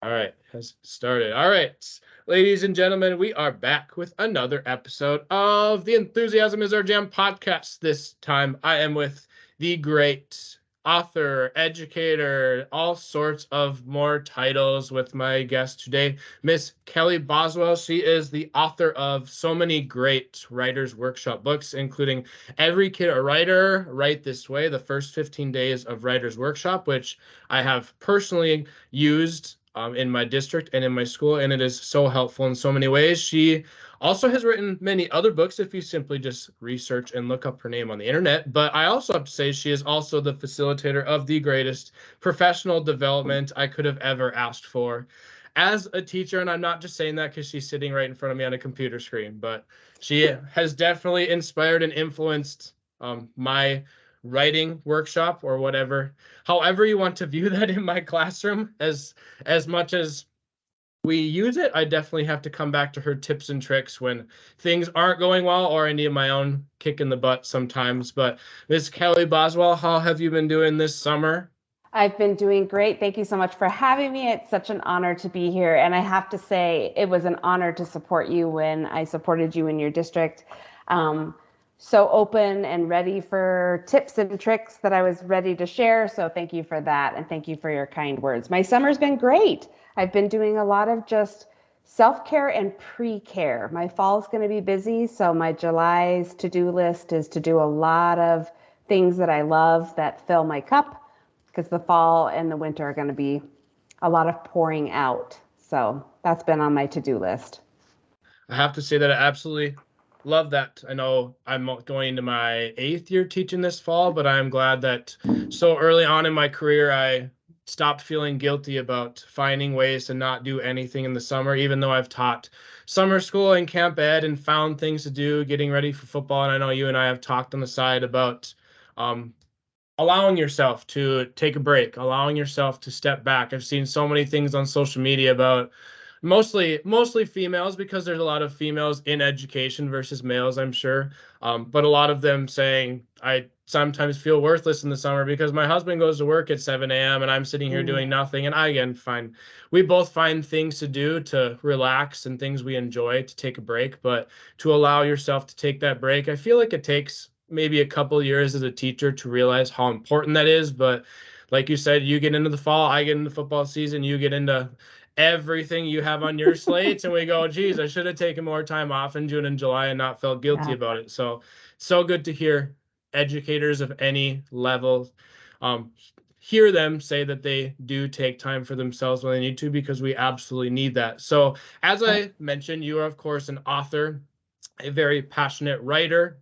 All right, has started. All right, ladies and gentlemen, we are back with another episode of the Enthusiasm is Our Jam podcast. This time I am with the great author, educator, all sorts of more titles with my guest today, Miss Kelly Boswell. She is the author of so many great writers workshop books, including Every Kid a Writer, Write This Way, the first 15 days of writers workshop, which I have personally used in my district and in my school, and it is so helpful in so many ways. She also has written many other books if you simply just research and look up her name on the internet. But I also have to say she is also the facilitator of the greatest professional development I could have ever asked for as a teacher. And I'm not just saying that because she's sitting right in front of me on a computer screen, but she has definitely inspired and influenced my writing workshop or whatever, however you want to view that in my classroom. As much as we use it, I definitely have to come back to her tips and tricks when things aren't going well or I need my own kick in the butt sometimes. But Miss Kelly Boswell, how have you been doing this summer? I've been doing great. Thank you so much for having me. It's such an honor to be here. And I have to say, it was an honor to support you when I supported you in your district. Um, so open and ready for tips and tricks that I was ready to share. So thank you for that. And thank you for your kind words. My summer's been great. I've been doing a lot of just self-care and pre-care. My fall's going to be busy. So my July's to-do list is to do a lot of things that I love that fill my cup, because the fall and the winter are going to be a lot of pouring out. So that's been on my to-do list. I have to say that I absolutely love that. I know I'm going into my 8th year teaching this fall, but I'm glad that so early on in my career, I stopped feeling guilty about finding ways to not do anything in the summer, even though I've taught summer school and camp ed and found things to do, getting ready for football. And I know you and I have talked on the side about um, allowing yourself to take a break, allowing yourself to step back. I've seen so many things on social media about mostly females, because there's a lot of females in education versus males, I'm sure. But a lot of them saying, I sometimes feel worthless in the summer because my husband goes to work at 7 a.m. and I'm sitting here doing nothing. And I, again, we both find things to do to relax and things we enjoy to take a break. But to allow yourself to take that break, I feel like it takes maybe a couple years as a teacher to realize how important that is. But like you said, you get into the fall, I get into football season, you get into everything you have on your slates, and we go, geez, I should have taken more time off in June and July and not felt guilty Yeah. about it. So good to hear educators of any level um, hear them say that they do take time for themselves when they need to, because we absolutely need that. So as I mentioned, you are of course an author, a very passionate writer,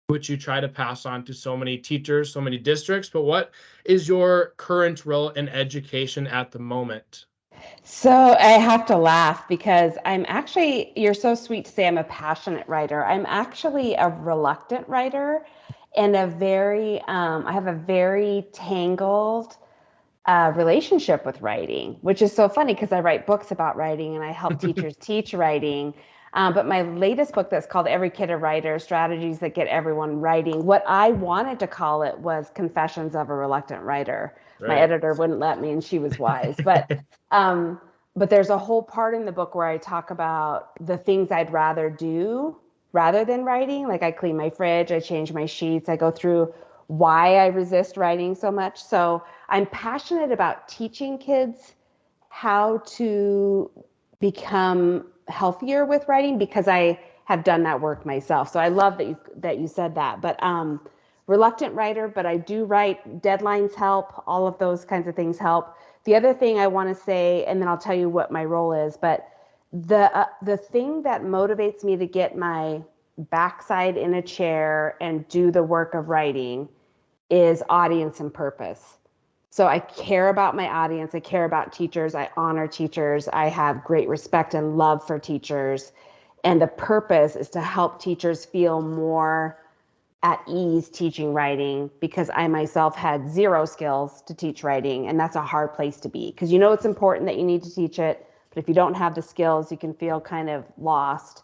which you try to pass on to so many teachers, so many districts. But what is your current role in education at the moment? So I have to laugh because you're so sweet to say I'm a passionate writer. I'm actually a reluctant writer and I have a very tangled relationship with writing, which is so funny because I write books about writing and I help teachers teach writing. But my latest book, that's called Every Kid a Writer, Strategies That Get Everyone Writing, what I wanted to call it was Confessions of a Reluctant Writer. My Right. editor wouldn't let me, and she was wise. Um, but there's a whole part in the book where I talk about the things I'd rather do rather than writing. Like I clean my fridge, I change my sheets, I go through why I resist writing so much. So I'm passionate about teaching kids how to become healthier with writing because I have done that work myself. So I love that you said that. But reluctant writer, but I do write. Deadlines help. All of those kinds of things help. The other thing I want to say, and then I'll tell you what my role is, but the thing that motivates me to get my backside in a chair and do the work of writing is audience and purpose. So I care about my audience. I care about teachers. I honor teachers. I have great respect and love for teachers. And the purpose is to help teachers feel more at ease teaching writing, because I myself had zero skills to teach writing. And that's a hard place to be because you know it's important that you need to teach it. But if you don't have the skills, you can feel kind of lost.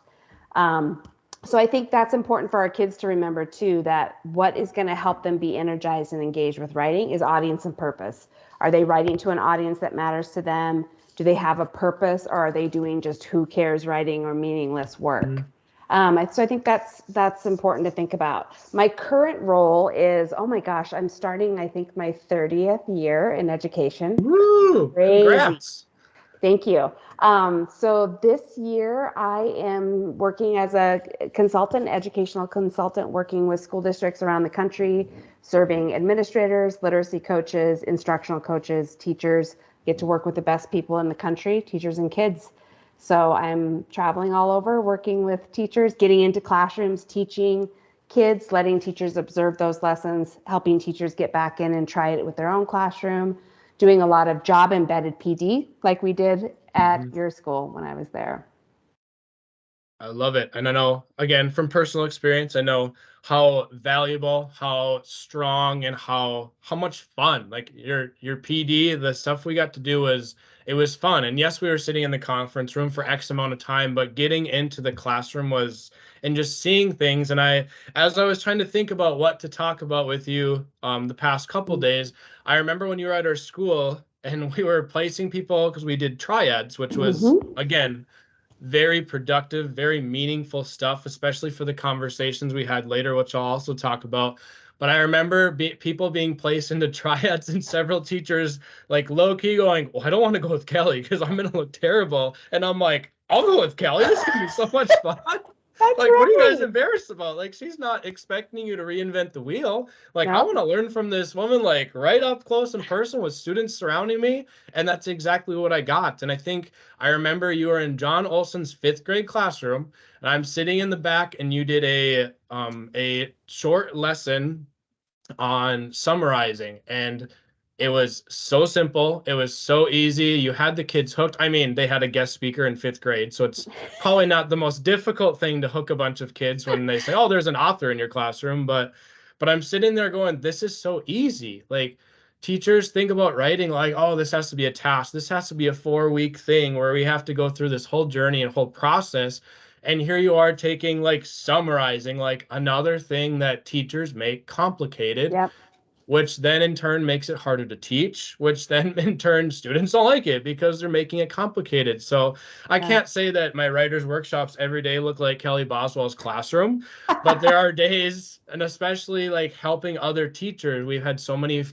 Um, so I think that's important for our kids to remember too, that what is going to help them be energized and engaged with writing is audience and purpose. Are they writing to an audience that matters to them? Do they have a purpose, or are they doing just who cares writing or meaningless work? So I think that's important to think about. My current role is, oh my gosh, I'm starting, I think, my 30th year in education. Woo! Crazy. Congrats. Thank you. So this year I am working as a consultant, educational consultant, working with school districts around the country, serving administrators, literacy coaches, instructional coaches, teachers, get to work with the best people in the country, teachers and kids. So I'm traveling all over, working with teachers, getting into classrooms, teaching kids, letting teachers observe those lessons, helping teachers get back in and try it with their own classroom, doing a lot of job embedded PD like we did at Mhm. your school when I was there. I love it. And I know, again, from personal experience, I know how valuable, how strong, and how much fun. Like your PD, the stuff we got to do was it was fun. And yes, we were sitting in the conference room for X amount of time, but getting into the classroom was and just seeing things. And as I was trying to think about what to talk about with you the past couple days, I remember when you were at our school and we were placing people because we did triads, which was Mm-hmm. again very productive, very meaningful stuff, especially for the conversations we had later, which I'll also talk about. But I remember people being placed into triads and several teachers like low key going, "Well, I don't want to go with Kelly because I'm going to look terrible." And I'm like, "I'll go with Kelly. This is going to be so much fun." That's Like, what are you guys right. embarrassed about? Like, she's not expecting you to reinvent the wheel. Like, I No. want to learn from this woman, like, right up close in person with students surrounding me. And that's exactly what I got. And I think I remember you were in John Olson's fifth grade classroom, and I'm sitting in the back, and you did a short lesson on summarizing, and it was so simple, it was so easy, you had the kids hooked. I mean, they had a guest speaker in fifth grade, so it's probably not the most difficult thing to hook a bunch of kids when they say, oh, there's an author in your classroom, but I'm sitting there going, this is so easy. Like, teachers think about writing like, oh, this has to be a task, this has to be a 4 week thing where we have to go through this whole journey and whole process. And here you are taking like summarizing like another thing that teachers make complicated, Yep. which then in turn makes it harder to teach, which then in turn students don't like it because they're making it complicated. So I Yeah. can't say that my writers' workshops every day look like Kelly Boswell's classroom, but there are days, and especially like helping other teachers. We've had so many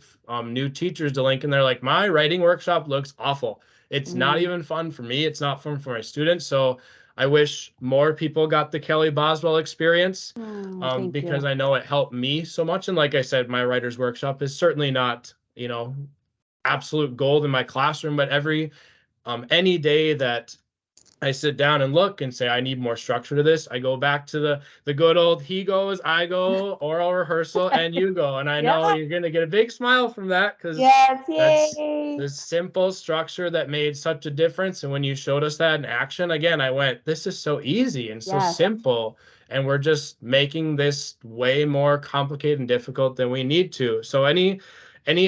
new teachers to link, and they're like, my writing workshop looks awful. It's not Mm. even fun for me. It's not fun for my students. So I wish more people got the Kelly Boswell experience Oh, thank because you. I know it helped me so much. And like I said, my writer's workshop is certainly not, absolute gold in my classroom, but any day that I sit down and look and say I need more structure to this, I go back to the good old he goes, I go, oral rehearsal, and you go. And I Yeah. know you're gonna get a big smile from that because Yes. that's Yay. the simple structure that made such a difference. And when you showed us that in action, again, I went, this is so easy and so Yes. simple. And we're just making this way more complicated and difficult than we need to. So any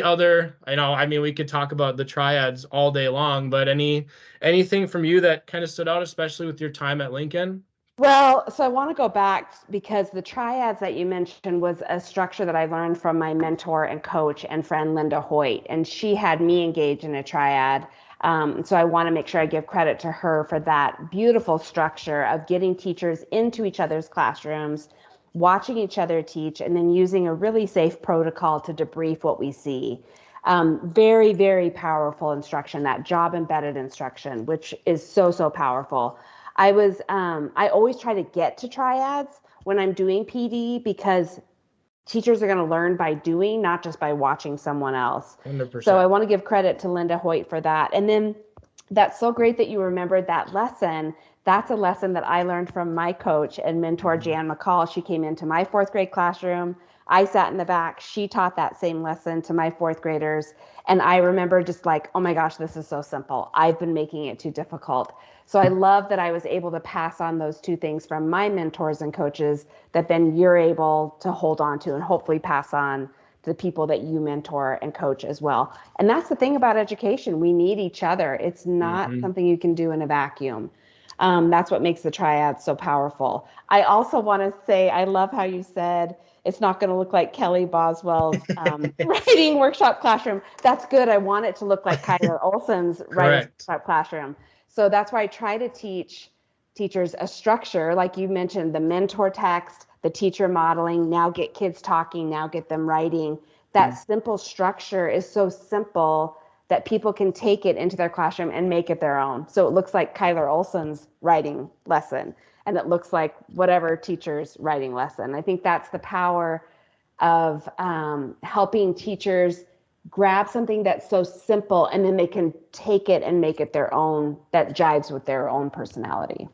other, I mean, we could talk about the triads all day long, but anything from you that kind of stood out, especially with your time at Lincoln? Well, so I want to go back because the triads that you mentioned was a structure that I learned from my mentor and coach and friend Linda Hoyt, and she had me engage in a triad. So I want to make sure I give credit to her for that beautiful structure of getting teachers into each other's classrooms, watching each other teach, and then using a really safe protocol to debrief what we see. Very, very powerful instruction, that job embedded instruction, which is so, so powerful. I always try to get to triads when I'm doing PD because teachers are going to learn by doing, not just by watching someone else. So I 100%. want to give credit to Linda Hoyt for that. And then that's so great that you remembered that lesson. That's a lesson that I learned from my coach and mentor, Mhm. Jan McCall. She came into my fourth grade classroom. I sat in the back. She taught that same lesson to my fourth graders. And I remember just like, oh my gosh, this is so simple. I've been making it too difficult. So I love that I was able to pass on those two things from my mentors and coaches that then you're able to hold on to and hopefully pass on to the people that you mentor and coach as well. And that's the thing about education. We need each other. It's not Mhm. something you can do in a vacuum. That's what makes the triad so powerful. I also want to say, I love how you said it's not going to look like Kelly Boswell's writing workshop classroom. That's good. I want it to look like Kyler Olson's writing Correct. workshop classroom. So that's why I try to teach teachers a structure, like you mentioned, the mentor text, the teacher modeling, now get kids talking, now get them writing. That simple structure is so simple that people can take it into their classroom and make it their own. So it looks like Kyler Olson's writing lesson, and it looks like whatever teacher's writing lesson. I think that's the power of helping teachers grab something that's so simple, and then they can take it and make it their own, that jives with their own personality.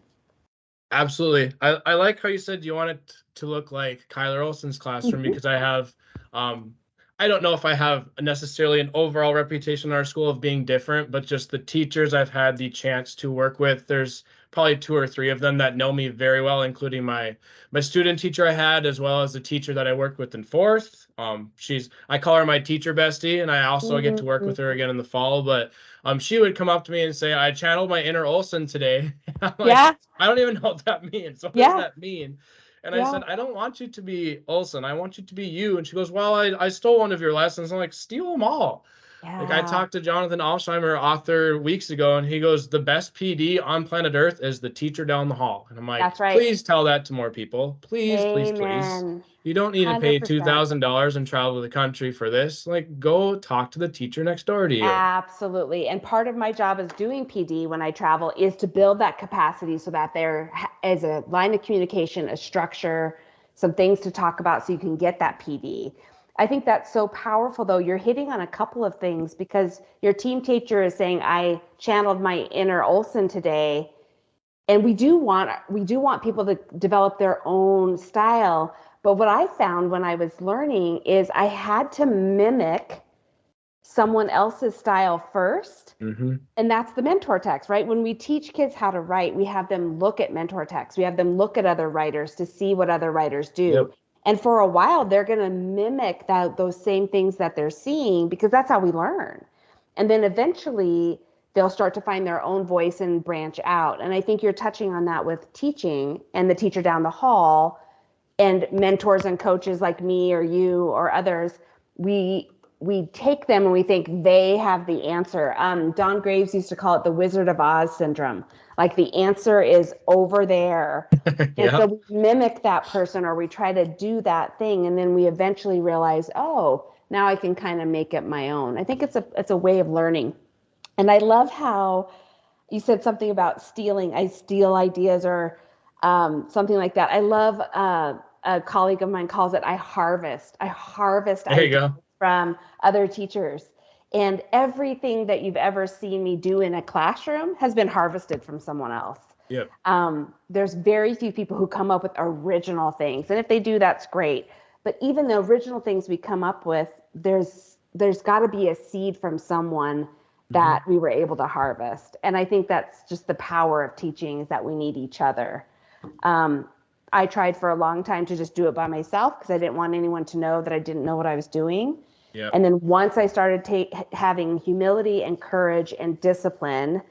Absolutely. I like how you said you want it to look like Kyler Olson's classroom, because um, I don't know if I have necessarily an overall reputation in our school of being different, but just the teachers I've had the chance to work with, there's probably 2 or 3 of them that know me very well, including my student teacher I had, as well as the teacher that I worked with in fourth. I call her my teacher bestie, and I also get to work with her again in the fall. But she would come up to me and say, "I channeled my inner Olson today." I'm like, Yeah, I don't even know what that means. What does yeah, that mean? And I yeah, said, I don't want you to be Olson. I want you to be you. And she goes, well, I stole one of your lessons. I'm like, steal them all. Like, I yeah. talked to Jonathan Alsheimer, author, weeks ago, and he goes, the best PD on planet Earth is the teacher down the hall. And I'm like, That's right. please tell that to more people. Please, please, please. Amen. You don't need to pay 100%. $2,000 and travel the country for this. Like, go talk to the teacher next door to you. Absolutely. And part of my job as doing PD when I travel is to build that capacity so that there is a line of communication, a structure, some things to talk about so you can get that PD. I think that's so powerful, though. You're hitting on a couple of things because your team teacher is saying, I channeled my inner Olson today. And we do want people to develop their own style. But what I found when I was learning is I had to mimic someone else's style first. Mm-hmm. And that's the mentor text, right? When we teach kids how to write, we have them look at mentor text. We have them look at other writers to see what other writers do. Yep. And for a while, they're going to mimic those same things that they're seeing because that's how we learn. And then eventually, they'll start to find their own voice and branch out. And I think you're touching on that with teaching and the teacher down the hall and mentors and coaches like me or you or others. We take them and we think they have the answer. Don Graves used to call it the Wizard of Oz syndrome. Like the answer is over there. And so Yep. we mimic that person or we try to do that thing. And then we eventually realize, oh, now I can kind of make it my own. I think it's a way of learning. And I love how you said something about stealing. I steal ideas or something like that. I love a colleague of mine calls it I harvest. I harvest There you ideas go. from other teachers. And everything that you've ever seen me do in a classroom has been harvested from someone else. Yep. There's very few people who come up with original things. And if they do, that's great. But even the original things we come up with, there's got to be a seed from someone Mm-hmm. that we were able to harvest. And I think that's just the power of teaching is that we need each other. Um, I tried for a long time to just do it by myself because I didn't want anyone to know that I didn't know what I was doing. Yep. And then once I started having humility and courage and discipline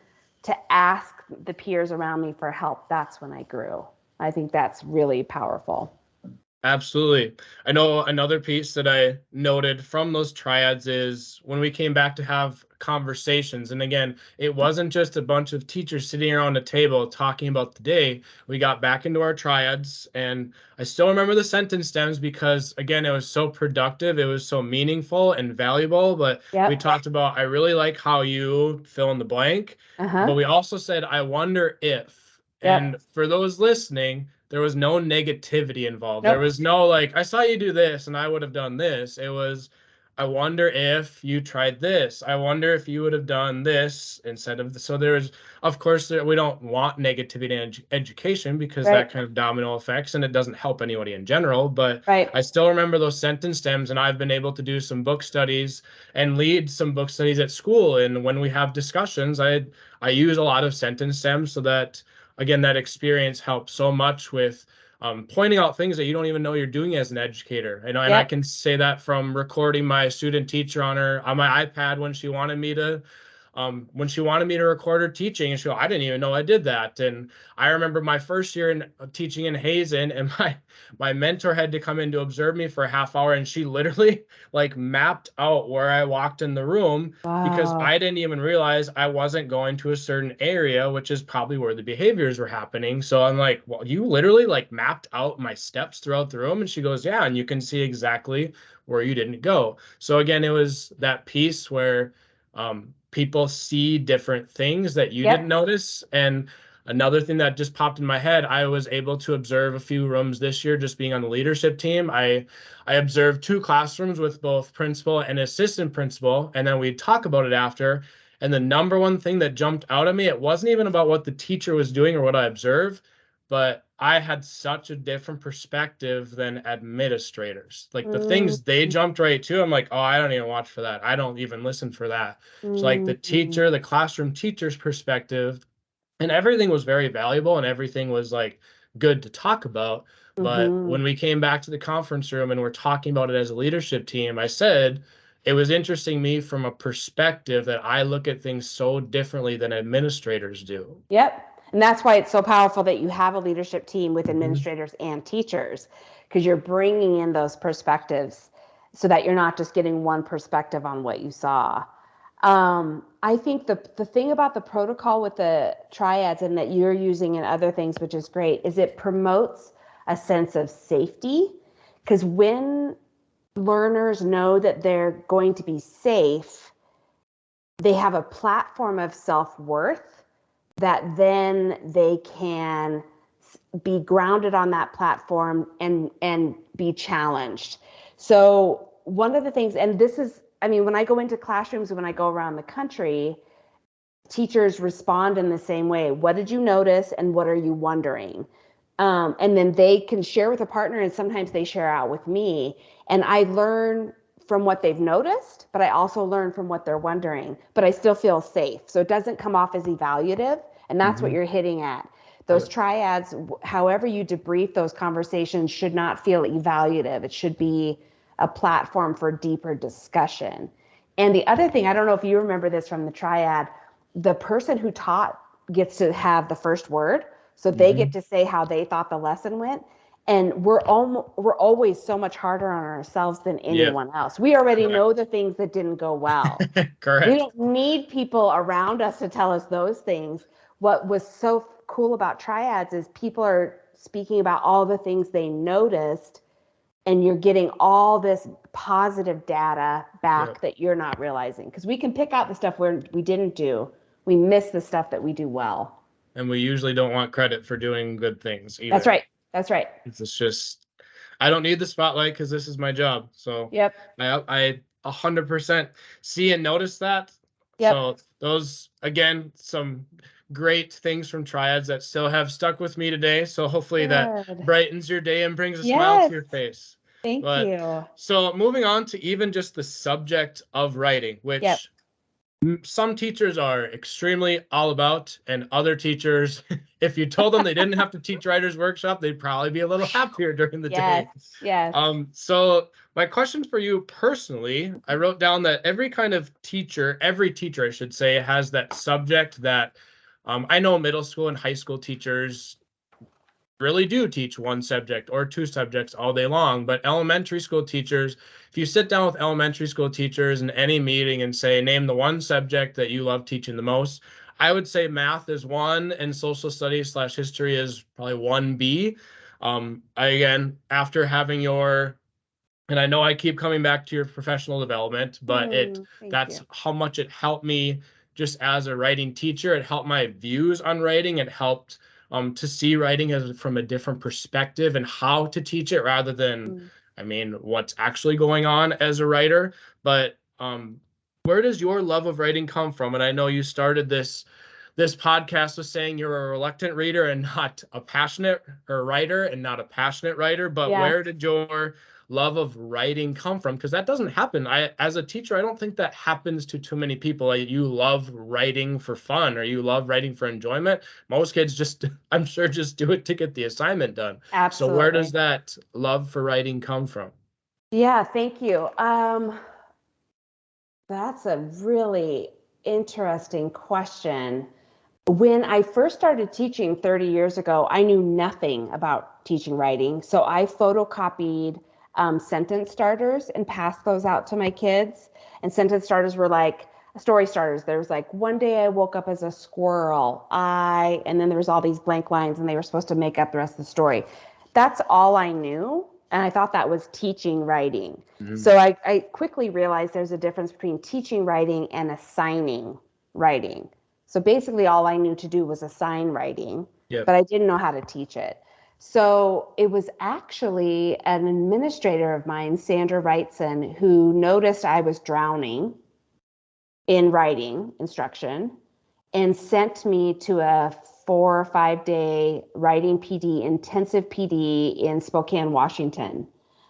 to ask the peers around me for help, that's when I grew. I think that's really powerful. Absolutely. I know another piece that I noted from those triads is when we came back to have conversations. And again, it wasn't just a bunch of teachers sitting around a table talking about the day. We got back into our triads, and I still remember the sentence stems because, again, it was so productive. It was so meaningful and valuable. But we Yep. talked about, I really like how you fill in the blank. But Uh-huh. we also said, I wonder if. And Yep. for those listening, there was no negativity involved. There Nope. was no like, I saw you do this and I would have done this. It was, I wonder if you tried this. I wonder if you would have done this instead of this. So there's, of course, we don't want negativity in education because Right. that kind of domino effects and it doesn't help anybody in general. But Right. I still remember those sentence stems, and I've been able to do some book studies and lead some book studies at school. And when we have discussions, I use a lot of sentence stems so that again, that experience helps so much with pointing out things that you don't even know you're doing as an educator. And I Yep. can say that from recording my student teacher on my iPad when she wanted me to when she wanted me to record her teaching, and she go, I didn't even know I did that. And I remember my first year in teaching in Hazen, and my mentor had to come in to observe me for a half hour, and she literally like mapped out where I walked in the room because Wow. I didn't even realize I wasn't going to a certain area, which is probably where the behaviors were happening. So I'm like, well, you literally like mapped out my steps throughout the room. And she goes, yeah, and you can see exactly where you didn't go. So again, it was that piece where people see different things that you didn't Yep. notice. And another thing that just popped in my head, I was able to observe a few rooms this year just being on the leadership team. I observed 2 classrooms with both principal and assistant principal, and then we'd talk about it after. And the number one thing that jumped out at me, it wasn't even about what the teacher was doing or what I observed, but I had such a different perspective than administrators. Like the Mm, things they jumped right to, I'm like, oh, I don't even watch for that. I don't even listen for that. So like the mm, teacher, the classroom teacher's perspective, and everything was very valuable and everything was like good to talk about. But mm-hmm. when we came back to the conference room and we're talking about it as a leadership team, I said it was interesting me from a perspective that I look at things so differently than administrators do. Yep. And that's why it's so powerful that you have a leadership team with Mhm. administrators and teachers, because you're bringing in those perspectives so that you're not just getting one perspective on what you saw. I think the thing about the protocol with the triads and that you're using in other things, which is great, is it promotes a sense of safety. Because when learners know that they're going to be safe, they have a platform of self-worth that then they can be grounded on that platform and be challenged. So one of the things, and this is, I mean, when I go into classrooms, when I go around the country, teachers respond in the same way. What did you notice and what are you wondering? And then they can share with a partner, and sometimes they share out with me. And I learn from what they've noticed, but I also learn from what they're wondering. But I still feel safe. So it doesn't come off as evaluative. And that's what Mhm. you're hitting at. Those Yep. triads, however you debrief those conversations, should not feel evaluative. It should be a platform for deeper discussion. And the other thing, I don't know if you remember this from the triad, the person who taught gets to have the first word, so they get Mhm. to say how they thought the lesson went. And we're always so much harder on ourselves than Yep. anyone else. We already know Correct. the things that didn't go well. We Correct. don't need people around us to tell us those things. What was so cool about triads is people are speaking about all the things they noticed, and you're getting all this positive data back Yep. that you're not realizing, because we can pick out the stuff where we didn't do. We miss the stuff that we do well. And we usually don't want credit for doing good things That's either. right. That's right. It's just I don't need the spotlight because this is my job. So Yep. I 100% see and notice that. Yep. So those again, some great things from triads that still have stuck with me today. So hopefully that Good. brightens your day and brings a smile to Yes. your face. Thank But you. so moving on to even just the subject of writing, Yep. which some teachers are extremely all about, and other teachers, if you told them they didn't have to teach writers workshop, they'd probably be a little happier during the Yes. day. Yes. So my question for you personally, I wrote down that every kind of teacher, every teacher I should say, has that subject that I know middle school and high school teachers really do teach one subject or 2 subjects all day long. But elementary school teachers, if you sit down with elementary school teachers in any meeting and say, name the one subject that you love teaching the most, I would say math is one and social studies slash history is probably 1B. Again, after having your and I know I keep coming back to your professional development, but Thank that's you. how much it helped me just as a writing teacher. It helped my views on writing. It helped to see writing as from a different perspective and how to teach it rather than, Mm. I mean, what's actually going on as a writer. But where does your love of writing come from? And I know you started this podcast with saying you're a reluctant reader and not a passionate or writer and not a passionate writer, but Yes. where did your love of writing come from? Because that doesn't happen. As a teacher, I don't think that happens to too many people. Like, you love writing for fun or you love writing for enjoyment. Most kids just, I'm sure, just do it to get the assignment done. So where does Absolutely. that love for writing come from? Yeah, thank you. That's a really interesting question. When I first started teaching 30 years ago, I knew nothing about teaching writing. So I photocopied sentence starters and passed those out to my kids. And sentence starters were like story starters. There was like, one day I woke up as a squirrel. And then there was all these blank lines and they were supposed to make up the rest of the story. That's all I knew. And I thought that was teaching writing. Mhm. So I quickly realized there's a difference between teaching writing and assigning writing. So basically all I knew to do was assign writing, Yep. but I didn't know how to teach it. So it was actually an administrator of mine, Sandra Wrightson, who noticed I was drowning in writing instruction and sent me to a 4 or 5 day writing PD, intensive PD in Spokane, Washington,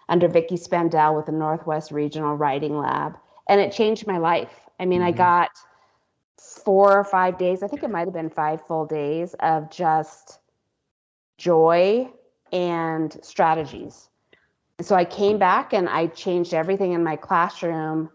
under Vicki Spandell with the Northwest Regional Writing Lab. And it changed my life. I mean, I got 4 or 5 days, I think it might have been 5 full days of just joy and strategies. So I came back and I changed everything in my classroom.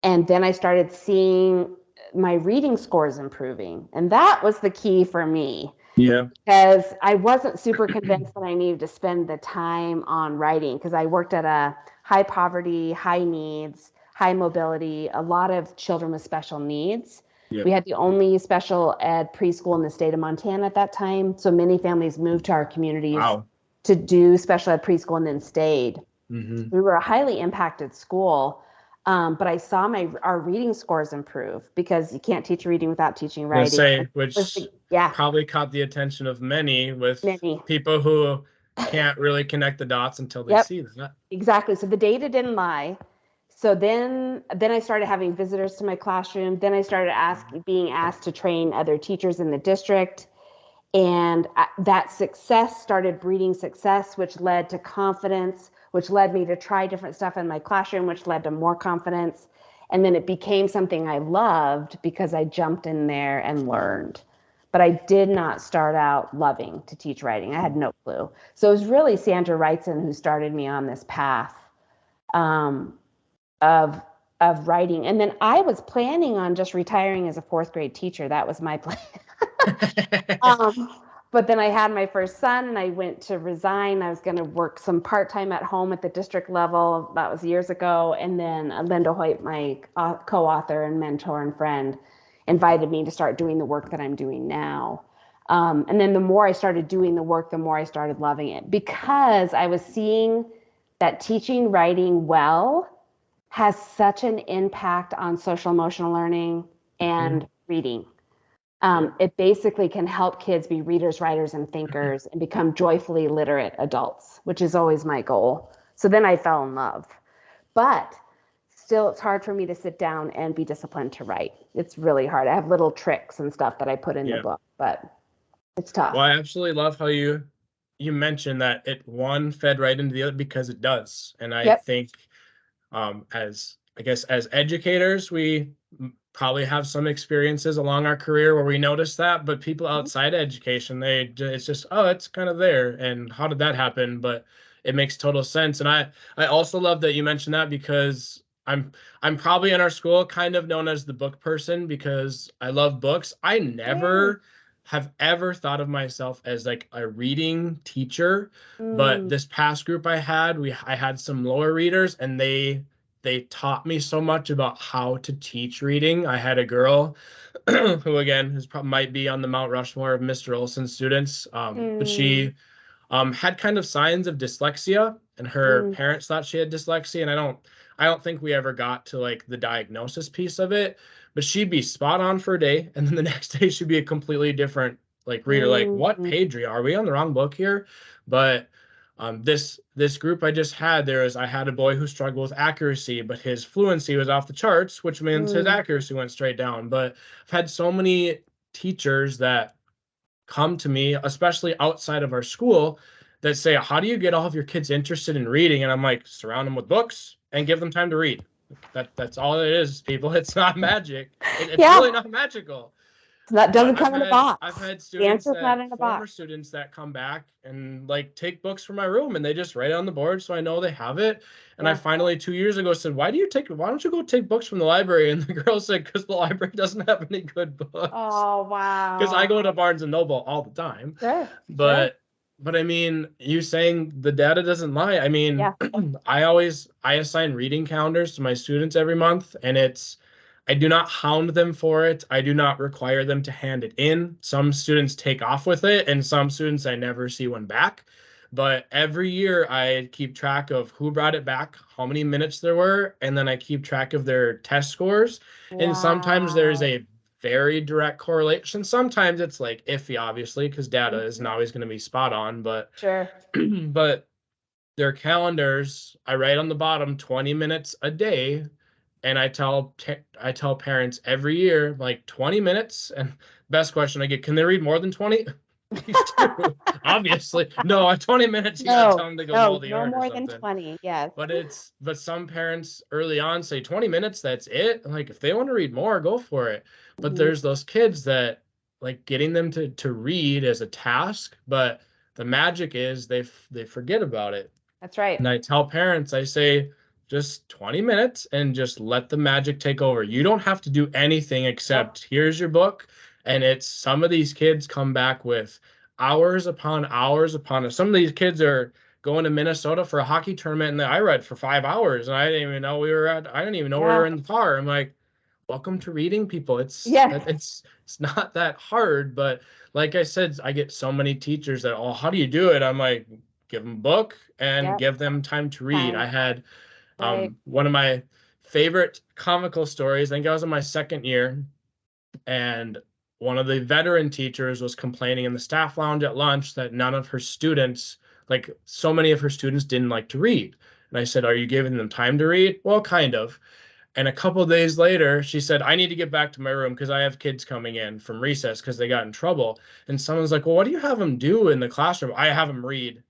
And then I started seeing my reading scores improving. And that was the key for me. Yeah. Because I wasn't super convinced that I needed to spend the time on writing because I worked at a high poverty, high needs, high mobility, a lot of children with special needs. Yep. We had the only special ed preschool in the state of Montana at that time. So many families moved to our communities Wow. to do special ed preschool and then stayed. Mm-hmm. We were a highly impacted school, but I saw our reading scores improve because you can't teach reading without teaching Let's writing. say, which Yeah, probably caught the attention of many with many. people who can't really connect the dots until they Yep, see that. exactly. So the data didn't lie. So then I started having visitors to my classroom. Then I started being asked to train other teachers in the district. And that success started breeding success, which led to confidence, which led me to try different stuff in my classroom, which led to more confidence. And then it became something I loved because I jumped in there and learned. But I did not start out loving to teach writing. I had no clue. So it was really Sandra Wrightson who started me on this path um, of writing. And then I was planning on just retiring as a fourth grade teacher. That was my plan. But then I had my first son and I went to resign. I was going to work some part-time at home at the district level. That was years ago. And then Linda Hoyt, my co-author and mentor and friend, invited me to start doing the work that I'm doing now. And then the more I started doing the work, the more I started loving it because I was seeing that teaching writing well has such an impact on social emotional learning and reading. It basically can help kids be readers, writers, and thinkers and become joyfully literate adults, which is always my goal. So then I fell in love. But still, it's hard for me to sit down and be disciplined to write. It's really hard. I have little tricks and stuff that I put in the book, but it's tough. Well, I absolutely love how you mentioned that it one fed right into the other because it does. And I think as educators, we probably have some experiences along our career where we notice that, but people outside education, it's just, oh, it's kind of there. And how did that happen? But it makes total sense. And I also love that you mentioned that because I'm probably in our school kind of known as the book person because I love books. I never have ever thought of myself as like a reading teacher, but this past group I had some lower readers and they taught me so much about how to teach reading. I had a girl who, again, might be on the Mount Rushmore of Mr. Olson students, but she had kind of signs of dyslexia, and her parents thought she had dyslexia. And I don't think we ever got to like the diagnosis piece of it. But she'd be spot on for a day, and then the next day she'd be a completely different like reader. Like, what page are we on the wrong book here? But this group I just had, I had a boy who struggled with accuracy, but his fluency was off the charts, which means his accuracy went straight down. But I've had so many teachers that come to me, especially outside of our school, that say, how do you get all of your kids interested in reading? And I'm like, surround them with books and give them time to read. That's all it is, people. It's not magic. It's really not magical. Doesn't I've come in a had box. I've had The students answer's not that in a former box. students that come back and like take books from my room and they just write it on the board so I know they have it. And I Yeah. finally 2 years ago said, why don't you go take books from the library? And the girl said, because the library doesn't have any good books. Oh, Because I wow. go to Barnes and Noble all the time. Sure. Sure. But I mean, you saying the data doesn't lie. I mean, Yeah. I assign reading calendars to my students every month, and I do not hound them for it. I do not require them to hand it in. Some students take off with it, and some students I never see one back. But every year I keep track of who brought it back, how many minutes there were, and then I keep track of their test scores. And sometimes there's Wow. a very direct correlation. Sometimes it's like iffy, obviously, because data isn't Mhm. always going to be spot on, but Sure. but their calendars, I write on the bottom 20 minutes a day, and I tell parents every year like 20 minutes. And best question I get, can they read more than 20? Please do. Obviously. No, at 20 minutes you got to tell No, them to go mow no, the no yard or more than something. 20. Yes. But some parents early on say 20 minutes, that's it. Like if they want to read more, go for it. But Mhm. there's those kids that like getting them to read as a task, but the magic is they forget about it. That's right. And I tell parents, I say, just 20 minutes and just let the magic take over. You don't have to do anything Nope. except here's your book. And it's some of these kids come back with hours upon hours upon some of these kids are going to Minnesota for a hockey tournament and I read for 5 hours and I didn't even know we were Yeah. in the car. I'm like, welcome to reading, people. Yes. It's not that hard, but like I said, I get so many teachers that, oh, how do you do it? I'm like, give them a book and Yep. give them time to read. Time. I had Right. one of my favorite comical stories. I think I was in my second year, and one of the veteran teachers was complaining in the staff lounge at lunch that none of her students, like so many of her students, didn't like to read. And I said, are you giving them time to read? Well, kind of. And a couple of days later, she said, I need to get back to my room because I have kids coming in from recess because they got in trouble. And someone's like, well, what do you have them do in the classroom? I have them read.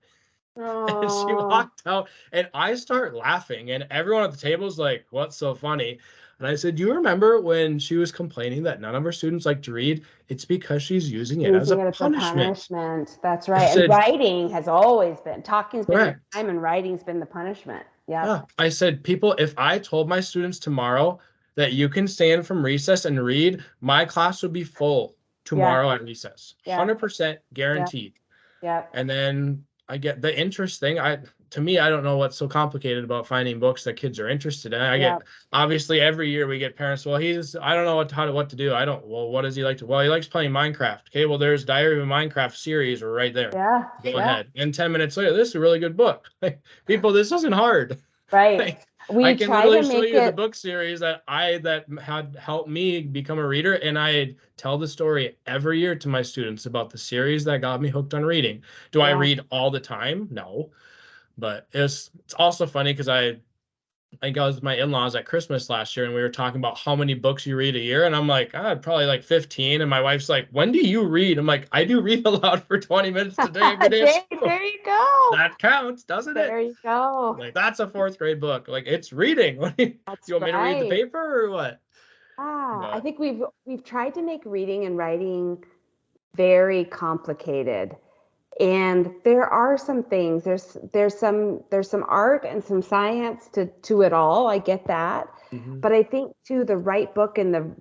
And she Oh, walked out, and I start laughing, and everyone at the table is like, what's so funny? And I said, do you remember when she was complaining that none of her students like to read? It's because she's using it as a using it as a punishment. punishment. That's I right. And said, writing has always been, talking's been the correct. crime and writing's been the punishment. Yep. Yeah. I said, people, if I told my students tomorrow that you can stay in from recess and read, my class would be full Yeah. tomorrow at recess. Yeah. 100% Yeah. guaranteed. Yeah. And then I get the interest thing. To me, I don't know what's so complicated about finding books that kids are interested in. I Yeah. get obviously every year we get parents, well, I don't know what to do. I don't well, what does he like to? Well, he likes playing Minecraft. Okay, well, there's Diary of a Minecraft series right there. Yeah. Go Yeah. ahead. And 10 minutes later, this is a really good book. Like, people, this isn't hard. Right. Like, I We can try to literally show make you the it, book series that had helped me become a reader, and I tell the story every year to my students about the series that got me hooked on reading. Do I yeah. read all the time? No, but it's also funny because I think I was with my in-laws at Christmas last year, and we were talking about how many books you read a year, and I'm like, probably like 15. And my wife's like, when do you read? I'm like, I do read aloud for 20 minutes today every day at school. There you go. That counts, doesn't it? There you go. Like that's a fourth grade book. Like it's reading. What do That's you want me to read the right. paper or what? I But think we've tried to make reading and writing very complicated. And there are some things. There's some art and some science to it all. I get that. mhm. But I think too the right book in the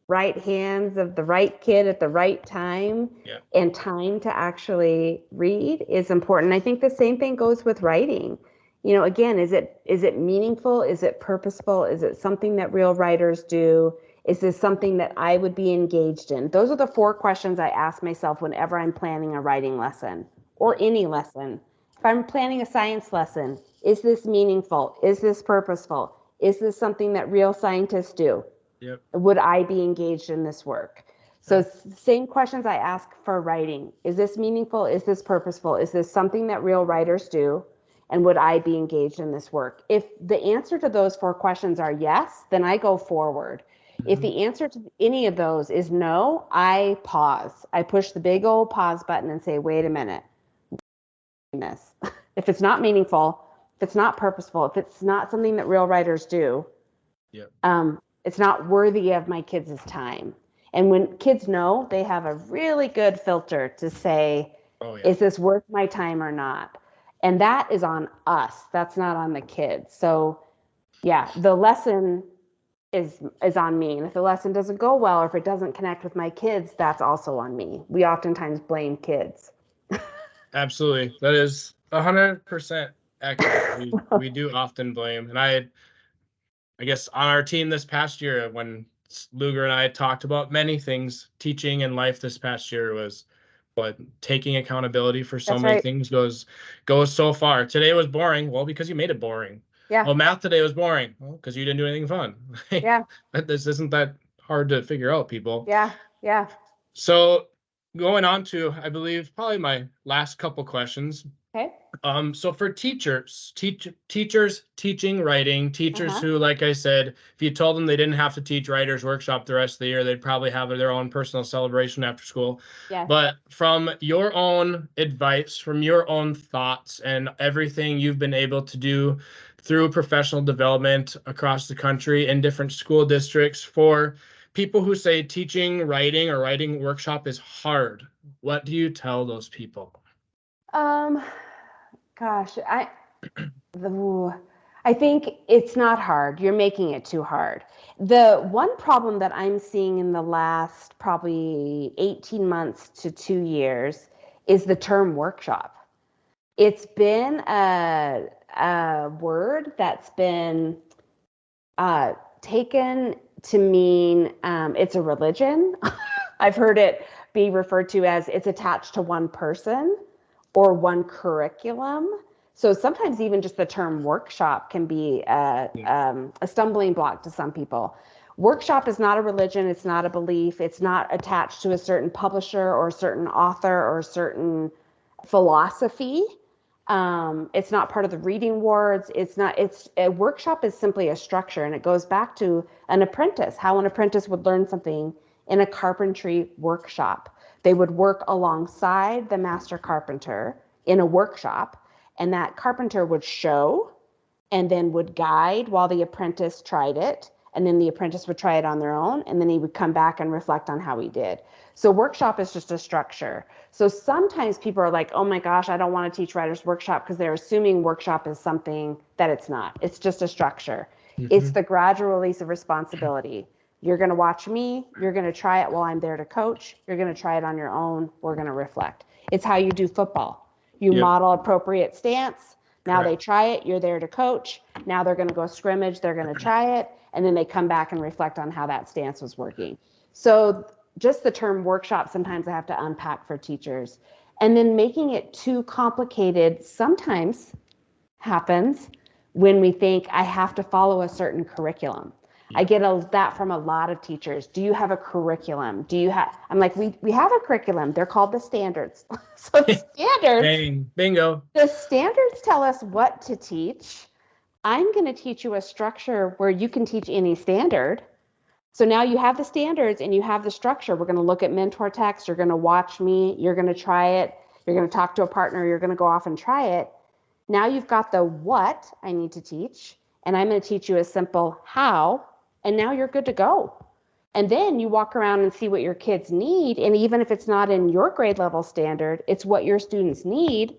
right hands of the right kid at the right time Yeah. and time to actually read is important. I think the same thing goes with writing. Again, is it meaningful? Is it purposeful? Is it something that real writers do? Is this something that I would be engaged in? Those are the four questions I ask myself whenever I'm planning a writing lesson or Yep. any lesson. If I'm planning a science lesson, is this meaningful? Is this purposeful? Is this something that real scientists do? Yep. Would I be engaged in this work? So Yeah. same questions I ask for writing. Is this meaningful? Is this purposeful? Is this something that real writers do? And would I be engaged in this work? If the answer to those four questions are yes, then I go forward. If Mhm. the answer to any of those is no, I pause. I push the big old pause button and say, wait a minute, this. If it's not meaningful, if it's not purposeful, if it's not something that real writers do, Yep. it's not worthy of my kids' time. And when kids know, they have a really good filter to say, Oh yeah. is this worth my time or not? And that is on us. That's not on the kids. So yeah, the lesson is on me. And if the lesson doesn't go well or if it doesn't connect with my kids, that's also on me. We oftentimes blame kids. Absolutely. That is 100% accurate. We do often blame. And I guess on our team this past year, when Luger and I talked about many things, teaching and life this past year was but taking accountability for so That's many right. things goes so far. Today was boring. Well, because you made it boring. Yeah. Oh, math today was boring. Well, because you didn't do anything fun. Yeah. This isn't that hard to figure out, people. Yeah. Yeah. So going on to, I believe, probably my last couple questions. Okay. So for teachers teaching writing, teachers Uh-huh. who, like I said, if you told them they didn't have to teach writers workshop the rest of the year, they'd probably have their own personal celebration after school. Yes. But from your own advice, from your own thoughts and everything you've been able to do through professional development across the country in different school districts for people who say teaching writing or writing workshop is hard, what do you tell those people? Um, gosh, I think it's not hard. You're making it too hard. The one problem that I'm seeing in the last probably 18 months to 2 years is the term workshop. It's been a word that's been taken to mean it's a religion. I've heard it be referred to as it's attached to one person or one curriculum. So sometimes even just the term workshop can be a stumbling block to some people. Workshop is not a religion, it's not a belief, it's not attached to a certain publisher or a certain author or a certain philosophy. It's not part of the reading wards. It's not, it's a workshop is simply a structure, and it goes back to an apprentice, how an apprentice would learn something in a carpentry workshop. They would work alongside the master carpenter in a workshop, and that carpenter would show and then would guide while the apprentice tried it. And then the apprentice would try it on their own, and then he would come back and reflect on how he did. So workshop is just a structure. So sometimes people are like, oh my gosh, I don't want to teach writer's workshop because they're assuming workshop is something that it's not. It's just a structure. It's the gradual release of responsibility. You're going to watch me. You're going to try it while I'm there to coach. You're going to try it on your own. We're going to reflect. It's how you do football. You Yep. model appropriate stance. Now Correct. they try it. You're there to coach. Now they're going to go scrimmage. They're going to try it. And then they come back and reflect on how that stance was working. So just the term workshop, sometimes I have to unpack for teachers. And then making it too complicated sometimes happens when we think I have to follow a certain curriculum. I get that from a lot of teachers. Do you have a curriculum? Do you have, I'm like, we have a curriculum. They're called the standards. So the standards, Bang, bingo. the standards tell us what to teach. I'm going to teach you a structure where you can teach any standard. So now you have the standards and you have the structure. We're going to look at mentor text. You're going to watch me. You're going to try it. You're going to talk to a partner. You're going to go off and try it. Now you've got the what I need to teach, and I'm going to teach you a simple how, and now you're good to go. And then you walk around and see what your kids need. And even if it's not in your grade level standard, it's what your students need.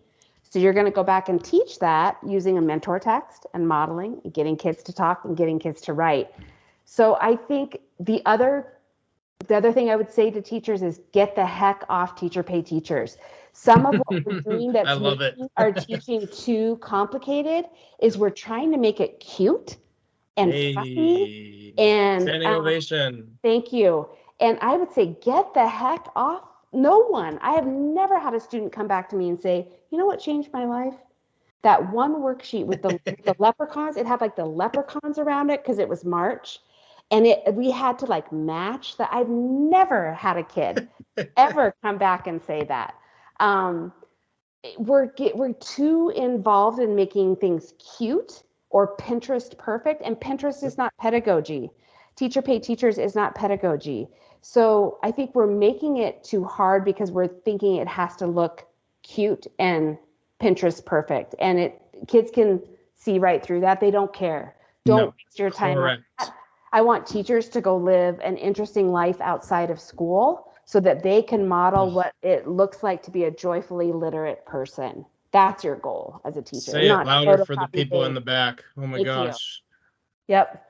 So you're going to go back and teach that using a mentor text and modeling and getting kids to talk and getting kids to write. So I think the other thing I would say to teachers is get the heck off teacher pay teachers. Some of what we're doing I that's love it. making our teaching too complicated is we're trying to make it cute and funny. Hey, And standing ovation. thank you. And I would say get the heck off. No one. I have never had a student come back to me and say, you know what changed my life? That one worksheet with the leprechauns. It had like the leprechauns around it because it was March. And we had to like match that. I've never had a kid ever come back and say that. We're too involved in making things cute or Pinterest perfect, and Pinterest is not pedagogy. Teacher pay teachers is not pedagogy. So I think we're making it too hard because we're thinking it has to look cute and Pinterest perfect, and kids can see right through that. They don't care. Don't No, waste your time on that. correct. I want teachers to go live an interesting life outside of school so that they can model what it looks like to be a joyfully literate person. That's your goal as a teacher, and Say it not louder for the photocopy people in paste. the back. Oh my Thank you. gosh. Yep.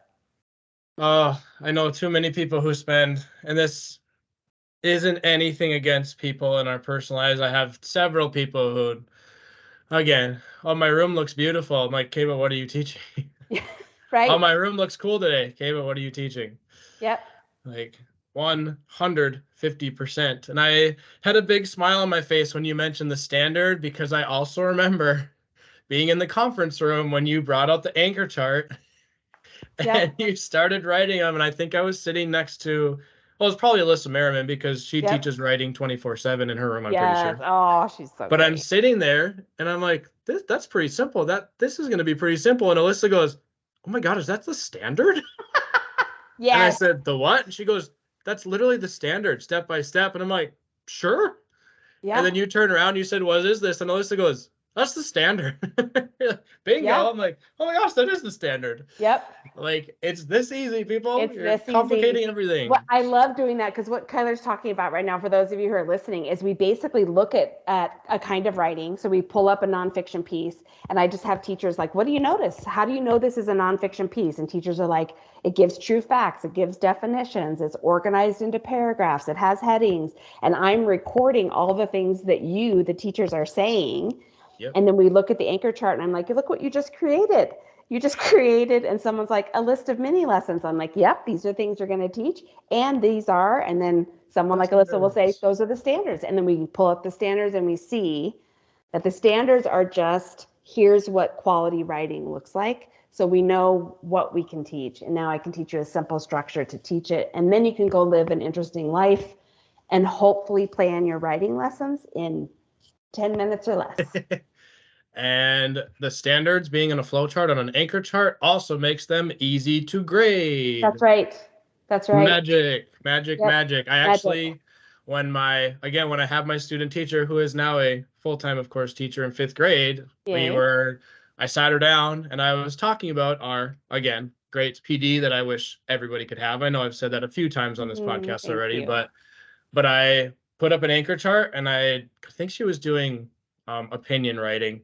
Oh, I know too many people who spend, and this isn't anything against people in our personal lives. I have several people who, again, oh, my room looks beautiful. I'm like, okay, but what are you teaching? Oh, Right. my room looks cool today. Okay, but what are you teaching? Yep. Like 150%. And I had a big smile on my face when you mentioned the standard because I also remember being in the conference room when you brought out the anchor chart and Yep. you started writing them. And I think I was sitting next to, well, it's probably Alyssa Merriman because she Yep. teaches writing 24/7 in her room, I'm pretty Yes. sure. Oh, she's so But I'm great. sitting there and I'm like, that's pretty simple. This is going to be pretty simple. And Alyssa goes, oh my God, is that the standard? And I Yes. said, the what? And she goes, that's literally the standard, step by step. And I'm like, sure. And Yeah. then you turn around, you said, what is this? And Alyssa goes, that's the standard. Yeah. Bingo. I'm like, oh my gosh, that is the standard. Yep. Like, it's this easy, people. It's You're this easy. complicating What everything. I love doing that because what Kyler's talking about right now, for those of you who are listening, is we basically look at a kind of writing. So we pull up a nonfiction piece, and I just have teachers like, "What do you notice? How do you know this is a nonfiction piece?" And teachers are like, "It gives true facts. It gives definitions. It's organized into paragraphs. It has headings." And I'm recording all the things that you, the teachers, are saying. Yep. And then we look at the anchor chart, and I'm like, "Look what you just created." You just created, and someone's like, a list of mini lessons. I'm like, yep, these are things you're going to teach, and these are. And then someone The like Alyssa will say, standards. those are the standards. And then we pull up the standards and we see that the standards are just here's what quality writing looks like. So we know what we can teach. And now I can teach you a simple structure to teach it. And then you can go live an interesting life and hopefully plan your writing lessons in 10 minutes or less. And the standards being in a flowchart on an anchor chart also makes them easy to grade. That's right. That's right. Magic, magic, Yep. magic. I Magic. actually, when I have my student teacher who is now a full-time, of course, teacher in fifth grade, Yay. I sat her down and I was talking about our, again, great PD that I wish everybody could have. I know I've said that a few times on this podcast Thank already, you. but I put up an anchor chart and I think she was doing opinion writing.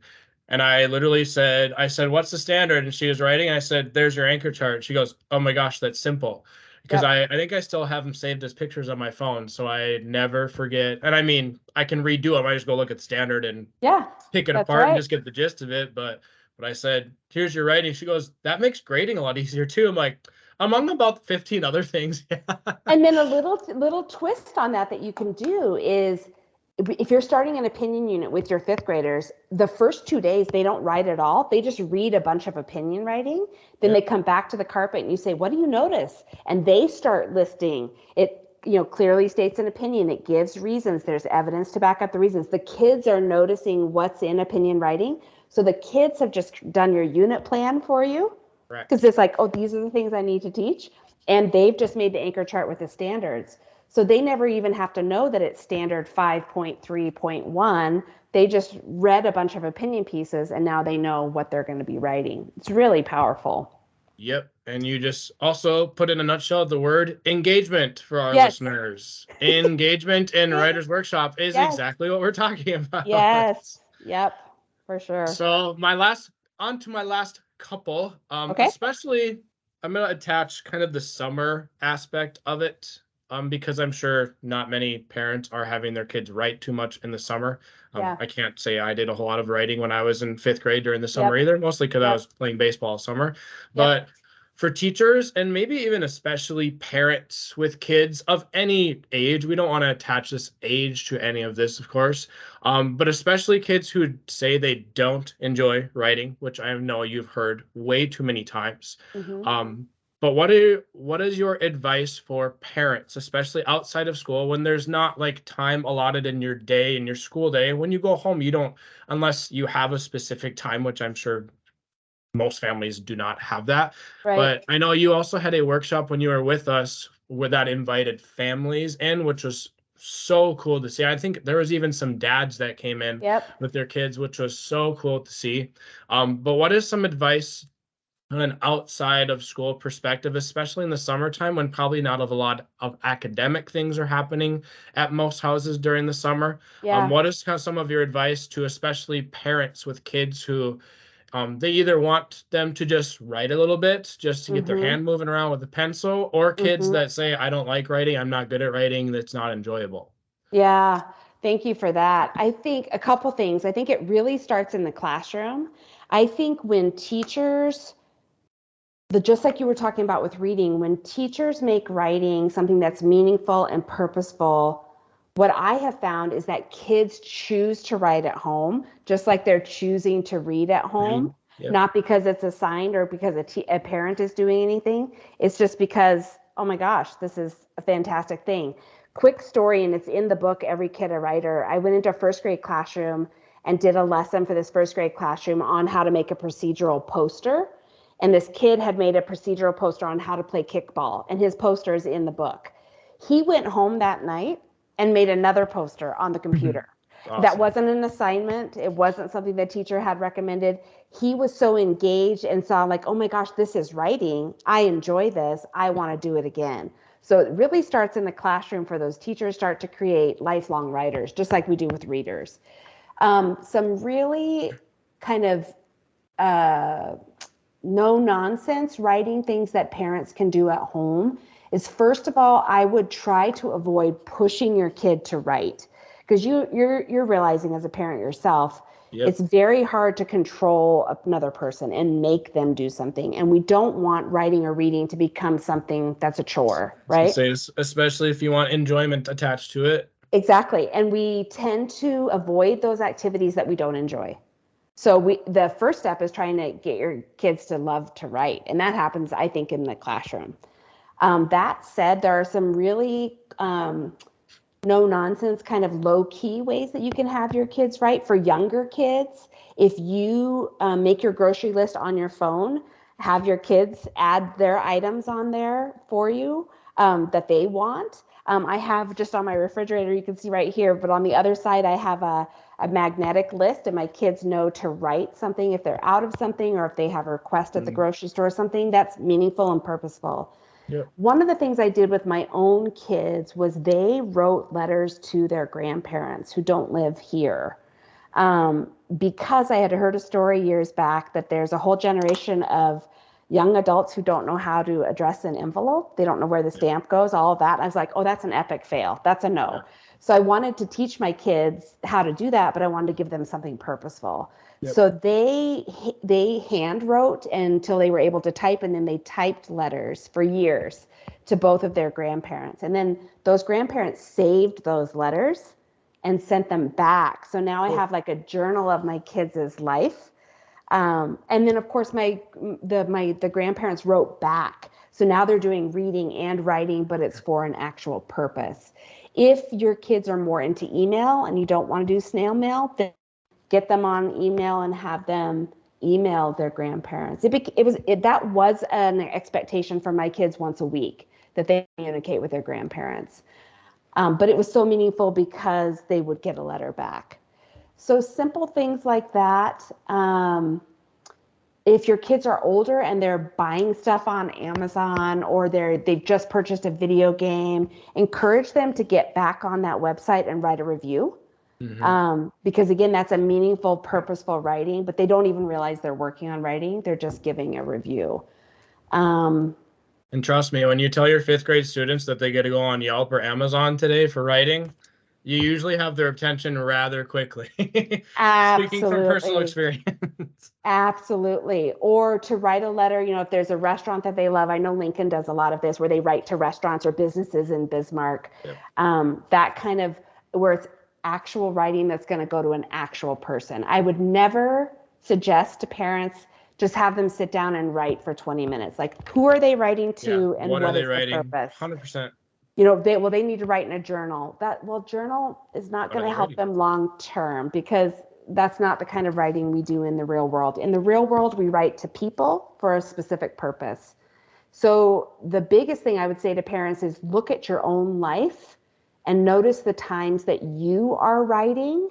And I literally said, what's the standard? And she was writing. I said, there's your anchor chart. She goes, oh my gosh, that's simple. Because Yep. I think I still have them saved as pictures on my phone. So I never forget. And I mean, I can redo them. I just go look at standard and Yeah, pick it that's apart and right. just get the gist of it. But I said, here's your writing. She goes, that makes grading a lot easier too. I'm like, among about 15 other things. And then a little twist on that you can do is if you're starting an opinion unit with your fifth graders, the first 2 days they don't write at all. They just read a bunch of opinion writing. Then they Yep. come back to the carpet and you say, "What do you notice?" And they start listing it. Clearly states an opinion. It gives reasons. There's evidence to back up the reasons. The kids are noticing what's in opinion writing. So the kids have just done your unit plan for you because Correct. it's like, oh, these are the things I need to teach. And they've just made the anchor chart with the standards. So they never even have to know that it's standard 5.3.1. They just read a bunch of opinion pieces and now they know what they're going to be writing. It's really powerful. Yep. And you just also put in a nutshell the word engagement for our Yes. listeners. Engagement in Writer's Workshop is Yes. exactly what we're talking about. Yes. Yep. For sure. So on to my last couple, Okay. especially I'm going to attach kind of the summer aspect of it, because I'm sure not many parents are having their kids write too much in the summer. Yeah. I can't say I did a whole lot of writing when I was in fifth grade during the summer Yep. either, mostly because I Yep. was playing baseball all summer. Yep. But for teachers and maybe even especially parents with kids of any age, we don't want to attach this age to any of this, of course, but especially kids who say they don't enjoy writing, which I know you've heard way too many times. Mm-hmm. But what is your advice for parents, especially outside of school, when there's not like time allotted in your day, in your school day? When you go home, you don't, unless you have a specific time, which I'm sure most families do not have that. Right. But I know you also had a workshop when you were with us where that invited families in, which was so cool to see. I think there was even some dads that came in Yep. with their kids, which was so cool to see. But what is some advice an outside of school perspective, especially in the summertime when probably not a lot of academic things are happening at most houses during the summer. Yeah. What is kind of some of your advice to especially parents with kids who they either want them to just write a little bit just to get their Mm-hmm. hand moving around with a pencil, or kids Mm-hmm. that say, I don't like writing, I'm not good at writing, that's not enjoyable? Yeah. Thank you for that. I think a couple things. I think it really starts in the classroom. I think when teachers just like you were talking about with reading, when teachers make writing something that's meaningful and purposeful, what I have found is that kids choose to write at home, just like they're choosing to read at home, Yep. not because it's assigned or because a parent is doing anything. It's just because, oh my gosh, this is a fantastic thing. Quick story, and it's in the book, Every Kid a Writer. I went into a first grade classroom and did a lesson for this first grade classroom on how to make a procedural poster. And this kid had made a procedural poster on how to play kickball, and his poster is in the book. He went home that night and made another poster on the computer. That Awesome. wasn't an assignment. It wasn't something the teacher had recommended. He was so engaged and saw, like, oh my gosh, this is writing. I enjoy this. I want to do it again. So it really starts in the classroom for those teachers start to create lifelong writers, just like we do with readers. Some really kind of uh, no nonsense writing things that parents can do at home is, first of all, I would try to avoid pushing your kid to write, because you're realizing as a parent yourself, Yep. it's very hard to control another person and make them do something, and we don't want writing or reading to become something that's a chore, I was gonna right? say, especially if you want enjoyment attached to it. Exactly. And we tend to avoid those activities that we don't enjoy. So the first step is trying to get your kids to love to write, and that happens, I think, in the classroom. That said, there are some really no nonsense, kind of low key ways that you can have your kids write. For younger kids, if you make your grocery list on your phone, have your kids add their items on there for you that they want. I have just on my refrigerator, you can see right here, but on the other side, I have a magnetic list, and my kids know to write something if they're out of something or if they have a request at the Mm. grocery store, something that's meaningful and purposeful. Yep. One of the things I did with my own kids was they wrote letters to their grandparents who don't live here. Because I had heard a story years back that there's a whole generation of young adults who don't know how to address an envelope. They don't know where the Yep. stamp goes, all of that. I was like, oh, that's an epic fail. That's a Yeah. no. So I wanted to teach my kids how to do that, but I wanted to give them something purposeful. Yep. So they hand wrote until they were able to type, and then they typed letters for years to both of their grandparents. And then those grandparents saved those letters and sent them back. So now I Cool. have like a journal of my kids' life. And then of course the grandparents wrote back. So now they're doing reading and writing, but it's for an actual purpose. If your kids are more into email and you don't want to do snail mail, then get them on email and have them email their grandparents. That was an expectation for my kids once a week, that they communicate with their grandparents. But it was so meaningful because they would get a letter back. So simple things like that. If your kids are older and they're buying stuff on Amazon, or they've just purchased a video game, encourage them to get back on that website and write a review. Hmm. Because again, that's a meaningful, purposeful writing, but they don't even realize they're working on writing. They're just giving a review. Um, And trust me, when you tell your fifth grade students that they get to go on Yelp or Amazon today for writing, you usually have their attention rather quickly. Speaking from personal absolutely. experience. Absolutely. Or to write a letter, if there's a restaurant that they love, I know Lincoln does a lot of this where they write to restaurants or businesses in Bismarck. Yep. That kind of where it's actual writing that's going to go to an actual person. I would never suggest to parents just have them sit down and write for 20 minutes. Like, who are they writing Yeah. to and What are what they is the writing? purpose? 100%. They need to write in a journal. Journal is not What are going to they help writing? them long term, because that's not the kind of writing we do in the real world. In the real world, we write to people for a specific purpose. So the biggest thing I would say to parents is look at your own life and notice the times that you are writing,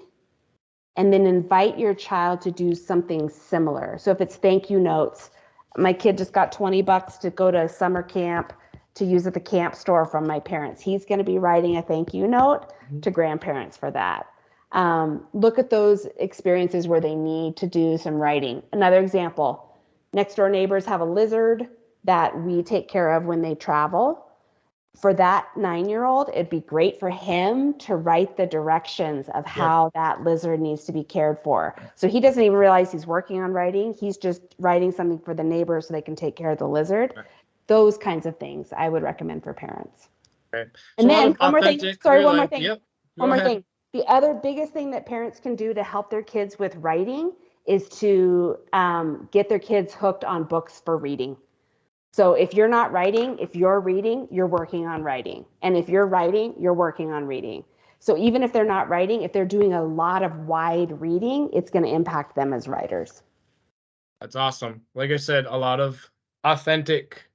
and then invite your child to do something similar. So if it's thank you notes, my kid just got $20 to go to summer camp to use at the camp store from my parents. He's going to be writing a thank you note to grandparents for that. Look at those experiences where they need to do some writing. Another example, next door neighbors have a lizard that we take care of when they travel. For that 9-year-old, it'd be great for him to write the directions of how that lizard needs to be cared for. So he doesn't even realize he's working on writing. He's just writing something for the neighbors so they can take care of the lizard. Right. Those kinds of things I would recommend for parents. Okay. And So a lot then of one more thing. authentic Sorry, real one more life. thing. Yep. One Go more ahead. thing. The other biggest thing that parents can do to help their kids with writing is to get their kids hooked on books for reading. So if you're not writing, if you're reading, you're working on writing. And if you're writing, you're working on reading. So even if they're not writing, if they're doing a lot of wide reading, it's going to impact them as writers. That's awesome. Like I said, a lot of authentic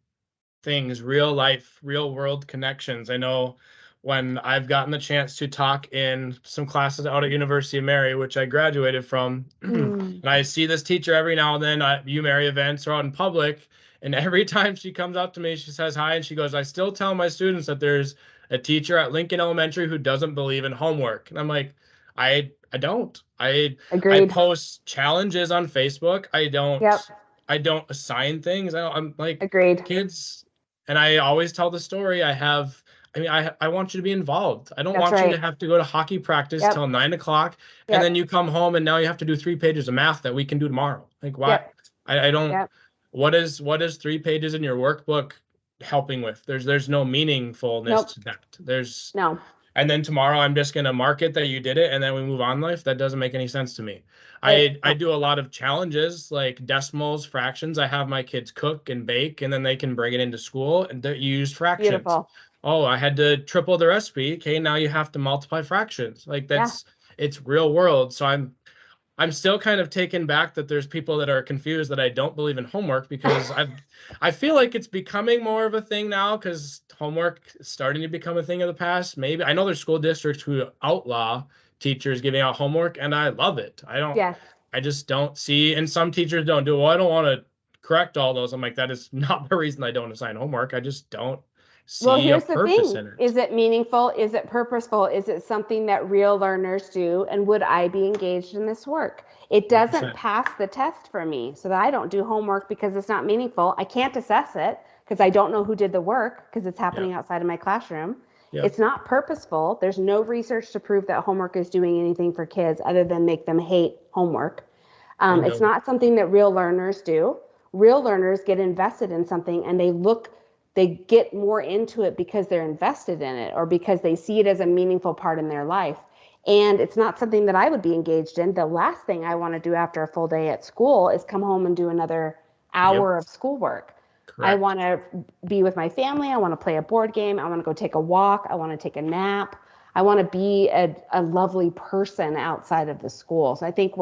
things, real life, real world connections. I know when I've gotten the chance to talk in some classes out at University of Mary, which I graduated from, and I see this teacher every now and then at UMary events or out in public, and every time she comes up to me, she says hi, and she goes, "I still tell my students that there's a teacher at Lincoln Elementary who doesn't believe in homework." And I'm like, I don't. I Agreed. post challenges on Facebook. Yep. I don't assign things. I'm like, Agreed. kids, and I always tell the story. I want you to be involved. I don't That's want you to right. have to go to hockey practice Yep. till 9 o'clock, and Yep. then you come home and now you have to do 3 pages of math that we can do tomorrow. Like, why? Yep. I don't. Yep. What is 3 pages in your workbook helping with? There's no meaningfulness Nope. to that. There's No. And then tomorrow I'm just gonna mark it that you did it, and then we move on life. That doesn't make any sense to me. Right. I do a lot of challenges like decimals, fractions. I have my kids cook and bake, and then they can bring it into school and they use fractions. Beautiful. Oh, I had to triple the recipe. Okay, now you have to multiply fractions. Like Yeah. it's real world. So I'm still kind of taken back that there's people that are confused that I don't believe in homework, because I feel like it's becoming more of a thing now because homework is starting to become a thing of the past. Maybe I know there's school districts who outlaw teachers giving out homework, and I love it. Yes. I just don't see, and some teachers don't do it. Well, I don't want to correct all those. I'm like, that is not the reason I don't assign homework. I just don't Well, see a here's the purpose thing. in it. Is it meaningful? Is it purposeful? Is it something that real learners do? And would I be engaged in this work? It doesn't 100%. pass the test for me, so that I don't do homework because it's not meaningful. I can't assess it because I don't know who did the work because it's Yeah. happening outside of my classroom. Yeah. It's not purposeful. There's no research to prove that homework is doing anything for kids other than make them hate homework. It's not something that real learners do. Real learners get invested in something and they get more into it because they're invested in it or because they see it as a meaningful part in their life. And it's not something that I would be engaged in. The last thing I want to do after a full day at school is come home and do another Yep. hour of schoolwork. I Correct. want to be with my family. I want to play a board game. I want to go take a walk. I want to take a nap. I want to be a lovely person outside of the school. So I think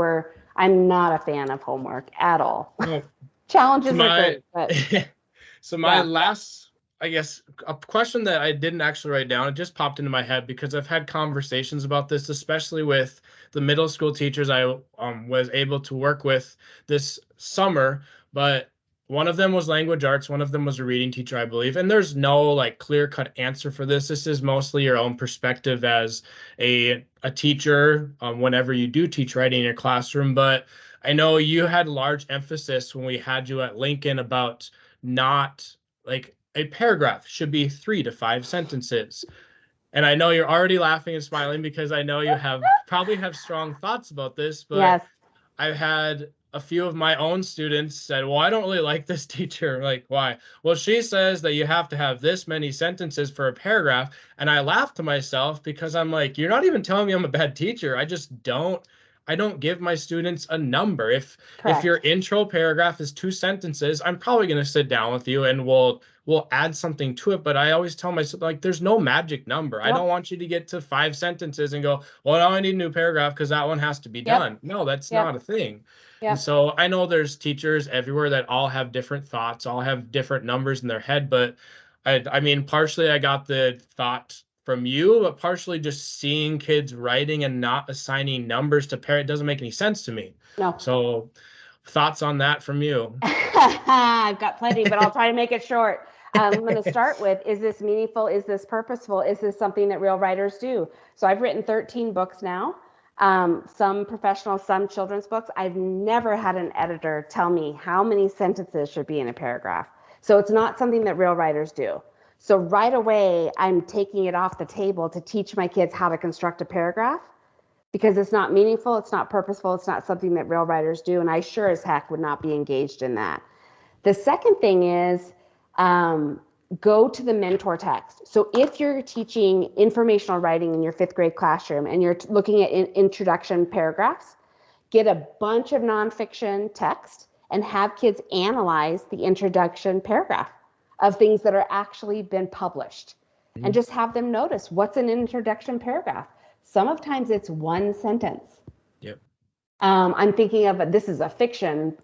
I'm not a fan of homework at all. No. So Challenges are my great, but so my yeah. last, I guess, a question that I didn't actually write down, it just popped into my head because I've had conversations about this, especially with the middle school teachers I was able to work with this summer. But one of them was language arts, one of them was a reading teacher, I believe. And there's no like clear-cut answer for this. This is mostly your own perspective as a teacher, whenever you do teach writing in your classroom. But I know you had large emphasis when we had you at Lincoln about not like a paragraph should be 3 to 5 sentences. And I know you're already laughing and smiling because I know you probably have strong thoughts about this, but Yes. I've had a few of my own students said, "Well, I don't really like this teacher." Like, why? Well, she says that you have to have this many sentences for a paragraph. And I laugh to myself because I'm like, you're not even telling me I'm a bad teacher. I don't give my students a number. If your Correct. intro paragraph is 2 sentences, I'm probably going to sit down with you and we'll add something to it. But I always tell myself, like, there's no magic number. I don't Yep. want you to get to 5 sentences and go, well, now I need a new paragraph because that one has to be Yep. done. No, that's Yep. not a thing. And Yep. so I know there's teachers everywhere that all have different thoughts, all have different numbers in their head. But I mean, partially I got the thought from you, but partially just seeing kids writing and not assigning numbers to pair, it doesn't make any sense to me. No. So thoughts on that from you? I've got plenty, but I'll try to make it short. I'm going to start with, is this meaningful? Is this purposeful? Is this something that real writers do? So I've written 13 books now, some professional, some children's books. I've never had an editor tell me how many sentences should be in a paragraph. So it's not something that real writers do. So right away, I'm taking it off the table to teach my kids how to construct a paragraph because it's not meaningful, it's not purposeful, it's not something that real writers do, and I sure as heck would not be engaged in that. The second thing is go to the mentor text. So if you're teaching informational writing in your 5th grade classroom and you're looking at introduction paragraphs, get a bunch of nonfiction text and have kids analyze the introduction paragraph of things that are actually been published, and just have them notice what's an introduction paragraph. Sometimes it's one sentence. Yep. I'm thinking of this is a fiction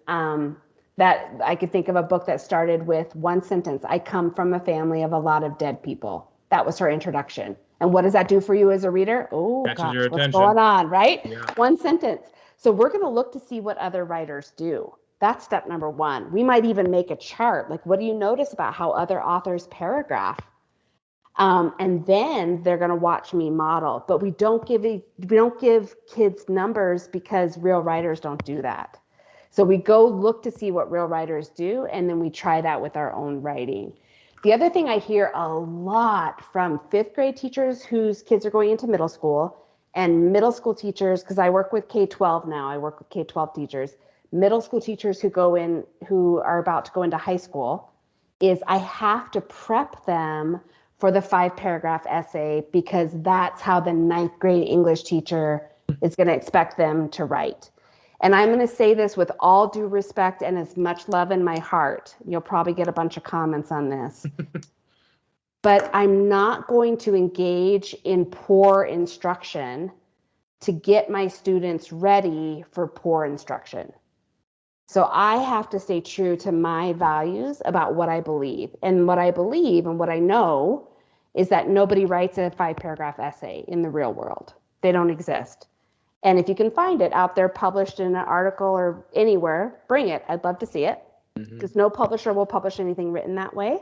that I could think of a book that started with one sentence. I come from a family of a lot of dead people. That was her introduction. And what does that do for you as a reader? Oh, Catches gosh, your what's attention. going on, right? Yeah. One sentence. So we're going to look to see what other writers do. That's step number one. We might even make a chart. Like, what do you notice about how other authors paragraph? And then they're going to watch me model. But we don't give kids numbers because real writers don't do that. So we go look to see what real writers do, and then we try that with our own writing. The other thing I hear a lot from 5th grade teachers whose kids are going into middle school, and middle school teachers, because I work with K-12 now, I work with K-12 teachers, middle school teachers who are about to go into high school, is I have to prep them for the 5-paragraph essay because that's how the 9th grade English teacher is going to expect them to write. And I'm going to say this with all due respect and as much love in my heart. You'll probably get a bunch of comments on this. But I'm not going to engage in poor instruction to get my students ready for poor instruction. So I have to stay true to my values about what I believe. And what I believe and what I know is that nobody writes a 5-paragraph essay in the real world. They don't exist. And if you can find it out there published in an article or anywhere, bring it. I'd love to see it. Because no publisher will publish anything written that way.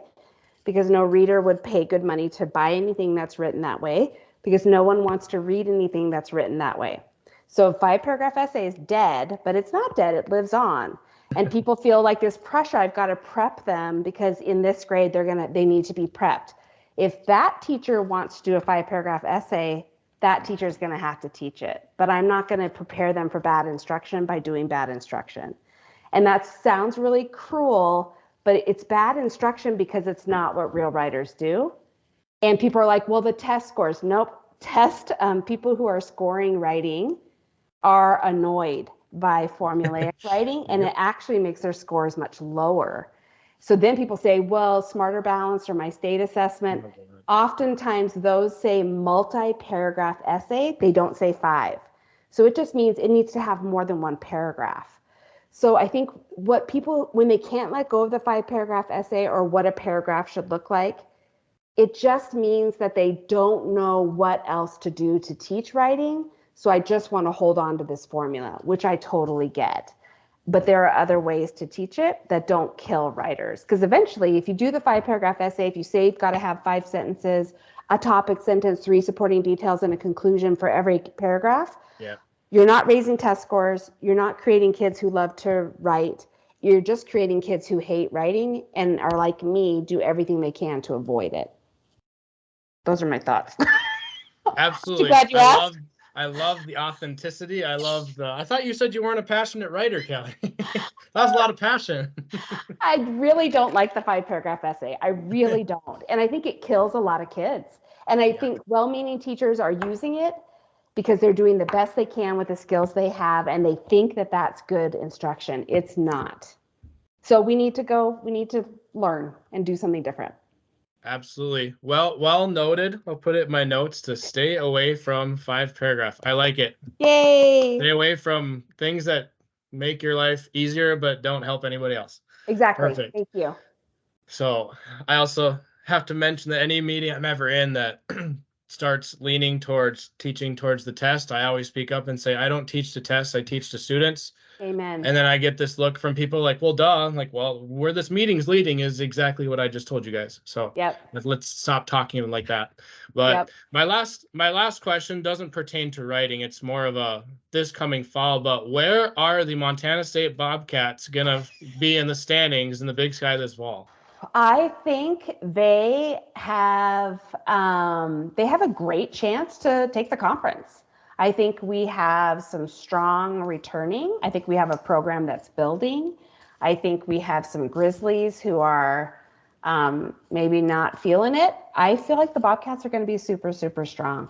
Because no reader would pay good money to buy anything that's written that way. Because no one wants to read anything that's written that way. So a 5-paragraph essay is dead, but it's not dead, it lives on. And people feel like this pressure, I've got to prep them because in this grade they need to be prepped. If that teacher wants to do a 5-paragraph essay, that teacher is going to have to teach it. But I'm not going to prepare them for bad instruction by doing bad instruction. And that sounds really cruel, but it's bad instruction because it's not what real writers do. And people are like, well, the test scores. Nope. People who are scoring writing are annoyed by formulaic writing, and it actually makes their scores much lower. So then people say, well, Smarter Balanced or my state assessment, oftentimes those say multi-paragraph essay, they don't say 5. So it just means it needs to have more than one paragraph. So I think what people, when they can't let go of the 5-paragraph essay or what a paragraph should look like, it just means that they don't know what else to do to teach writing. So I just want to hold on to this formula, which I totally get. But there are other ways to teach it that don't kill writers. Because eventually, if you do the 5-paragraph essay, if you say you've got to have 5 sentences, a topic sentence, 3 supporting details, and a conclusion for every paragraph, you're not raising test scores. You're not creating kids who love to write. You're just creating kids who hate writing and are like me, do everything they can to avoid it. Those are my thoughts. Absolutely. Glad you asked. I love the authenticity. I thought you said you weren't a passionate writer, Kelly. That's a lot of passion. I really don't like the 5-paragraph essay. I really don't. And I think it kills a lot of kids. And I think well-meaning teachers are using it because they're doing the best they can with the skills they have, and they think that that's good instruction. It's not. So we need to learn and do something different. Absolutely. Well noted. I'll put it in my notes to stay away from 5-paragraph. I like it. Yay! Stay away from things that make your life easier but don't help anybody else. Exactly. Perfect. Thank you. So I also have to mention that any meeting I'm ever in that starts leaning towards teaching towards the test, I always speak up and say, I don't teach the test, I teach the students. Amen. And then I get this look from people like, well, duh. I'm like, well, where this meeting's leading is exactly what I just told you guys. So Yep. let's stop talking like that. But Yep. my last question doesn't pertain to writing. It's more of a this coming fall. But where are the Montana State Bobcats gonna be in the standings in the Big Sky this fall? I think they have a great chance to take the conference. I think we have some strong returning. I think we have a program that's building. I think we have some Grizzlies who are maybe not feeling it. I feel like the Bobcats are going to be super, super strong.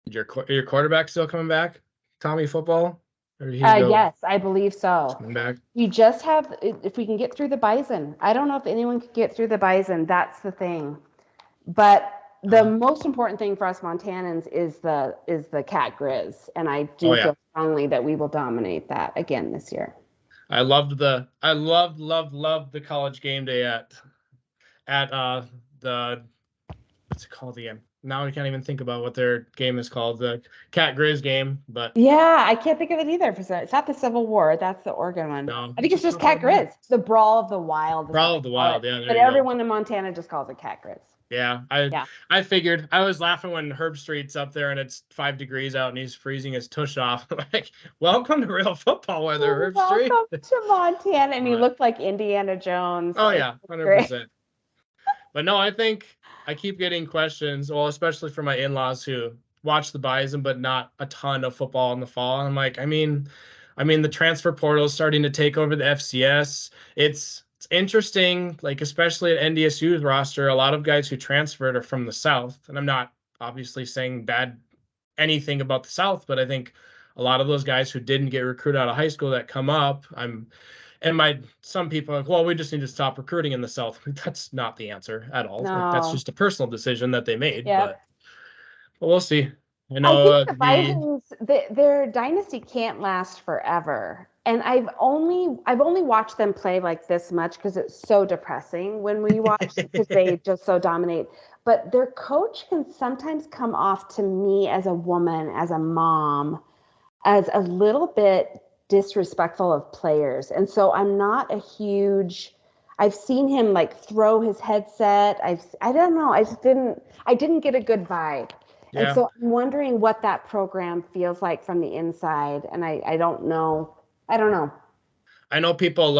Your quarterback still coming back? Tommy football? Or did he go Yes, I believe so. coming back? We just have, if we can get through the Bison. I don't know if anyone could get through the Bison. That's the thing. But the most important thing for us Montanans is the Cat Grizz, and I Oh do yeah. feel strongly that we will dominate that again this year. I loved the college game day at the what's it called again? Now I can't even think about what their game is called. The Cat Grizz game, but Yeah, I can't think of it either. It's not the Civil War. That's the Oregon one. no, I think it's what's just up with Cat that? Grizz. The Brawl of the Wild is what Brawl they of the call it. Wild. Yeah, there But you go. everyone in Montana just calls it Cat Grizz. Yeah, Yeah. I figured. I was laughing when Herb Street's up there and it's 5 degrees out and he's freezing his tush off. Like, welcome to real football weather, Herb Street. Welcome to Montana. And he But, looked like Indiana Jones. oh It yeah, was great. 100%. But no, I think I keep getting questions, well, especially from my in-laws who watch the Bison, but not a ton of football in the fall. And I'm like, I mean, the transfer portal is starting to take over the FCS. It's interesting, like especially at NDSU's roster, a lot of guys who transferred are from the South. And I'm not obviously saying bad anything about the South, but I think a lot of those guys who didn't get recruited out of high school that come up, some people are like, well, we just need to stop recruiting in the South. That's not the answer at all. Like that's No. just a personal decision that they made, Yep. but we'll see. I I know think the Bisons, their dynasty can't last forever. And I've only watched them play like this much because it's so depressing when we watch because they just so dominate. But their coach can sometimes come off to me as a woman, as a mom, as a little bit disrespectful of players. And so I'm not a huge I've seen him like throw his headset. I don't know. I didn't get a good vibe. And yeah, so I'm wondering what that program feels like from the inside. And I don't know. I don't know. I know people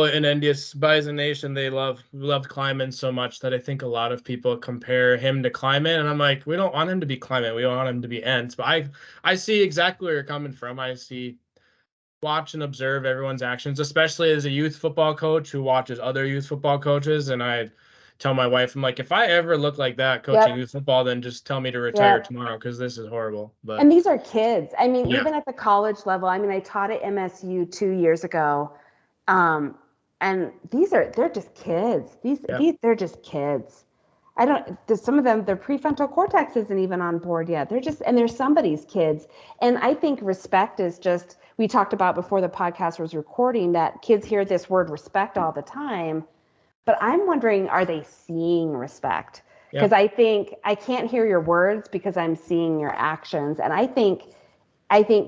in India's Bison Nation. They loved Kleiman so much that I think a lot of people compare him to Kleiman, and I'm like, we don't want him to be Kleiman. We want him to be Entz. But I see exactly where you're coming from. I see watch and observe everyone's actions, especially as a youth football coach who watches other youth football coaches. And I tell my wife, I'm like, if I ever look like that coaching Yep. youth football, then just tell me to retire Yep. tomorrow because this is horrible. But And these are kids. I mean, yeah, even at the college level, I mean, I taught at MSU 2 years ago. Um, and they're just kids. yeah, They're just kids. Some of them, their prefrontal cortex isn't even on board yet. They're somebody's kids. And I think respect is just, we talked about before the podcast was recording that kids hear this word respect all the time. But I'm wondering, are they seeing respect? yeah. Because I think I can't hear your words because I'm seeing your actions. And I think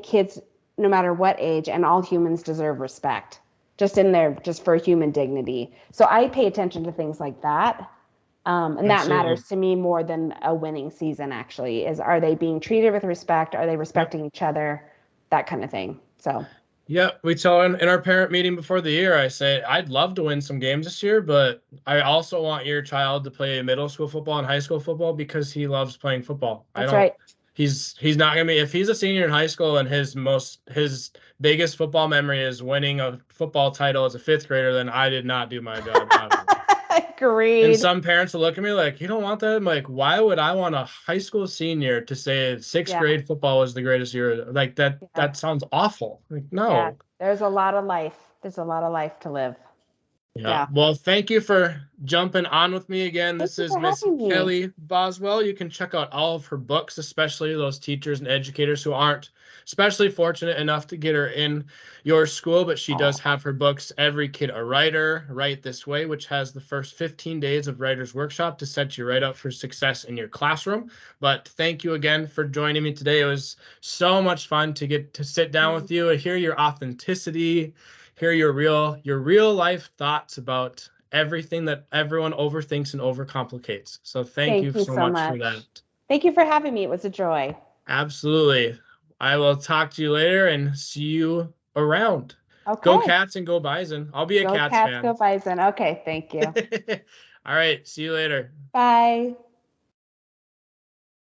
kids, no matter what age, and all humans deserve respect, just for human dignity. So I pay attention to things like that. And that Absolutely. matters to me more than a winning season, actually, is are they being treated with respect? Are they Yep. respecting each other? That kind of thing. So, Yeah, we tell in our parent meeting before the year, I say, I'd love to win some games this year, but I also want your child to play middle school football and high school football because he loves playing football. I that's don't, right. he's not gonna be, if he's a senior in high school and his biggest football memory is winning a football title as a fifth grader, then I did not do my job at all. And Agreed. some parents will look at me like, you don't want that? I'm like, why would I want a high school senior to say sixth Yeah. grade football was the greatest year? Like that, Yeah. that sounds awful. Like, Yeah. no. There's a lot of life. There's a lot of life to live. Yeah. Yeah. Well, thank you for jumping on with me again. Thank This you is for Miss having me. Kelly Boswell. You can check out all of her books, especially those teachers and educators who aren't especially fortunate enough to get her in your school, but she does Oh, have her books, Every Kid a Writer, Write This Way, which has the first 15 days of Writer's Workshop to set you right up for success in your classroom. But thank you again for joining me today. It was so much fun to get to sit down with you and hear your authenticity, hear your real life thoughts about everything that everyone overthinks and overcomplicates. So thank thank you you so so much for much. that. Thank you for having me. It was a joy. Absolutely. I will talk to you later and see you around. Go Okay. Cats and go Bison. I'll be a Go Cats Cats, go fan. Bison. Okay. Thank you. All right. See you later. Bye.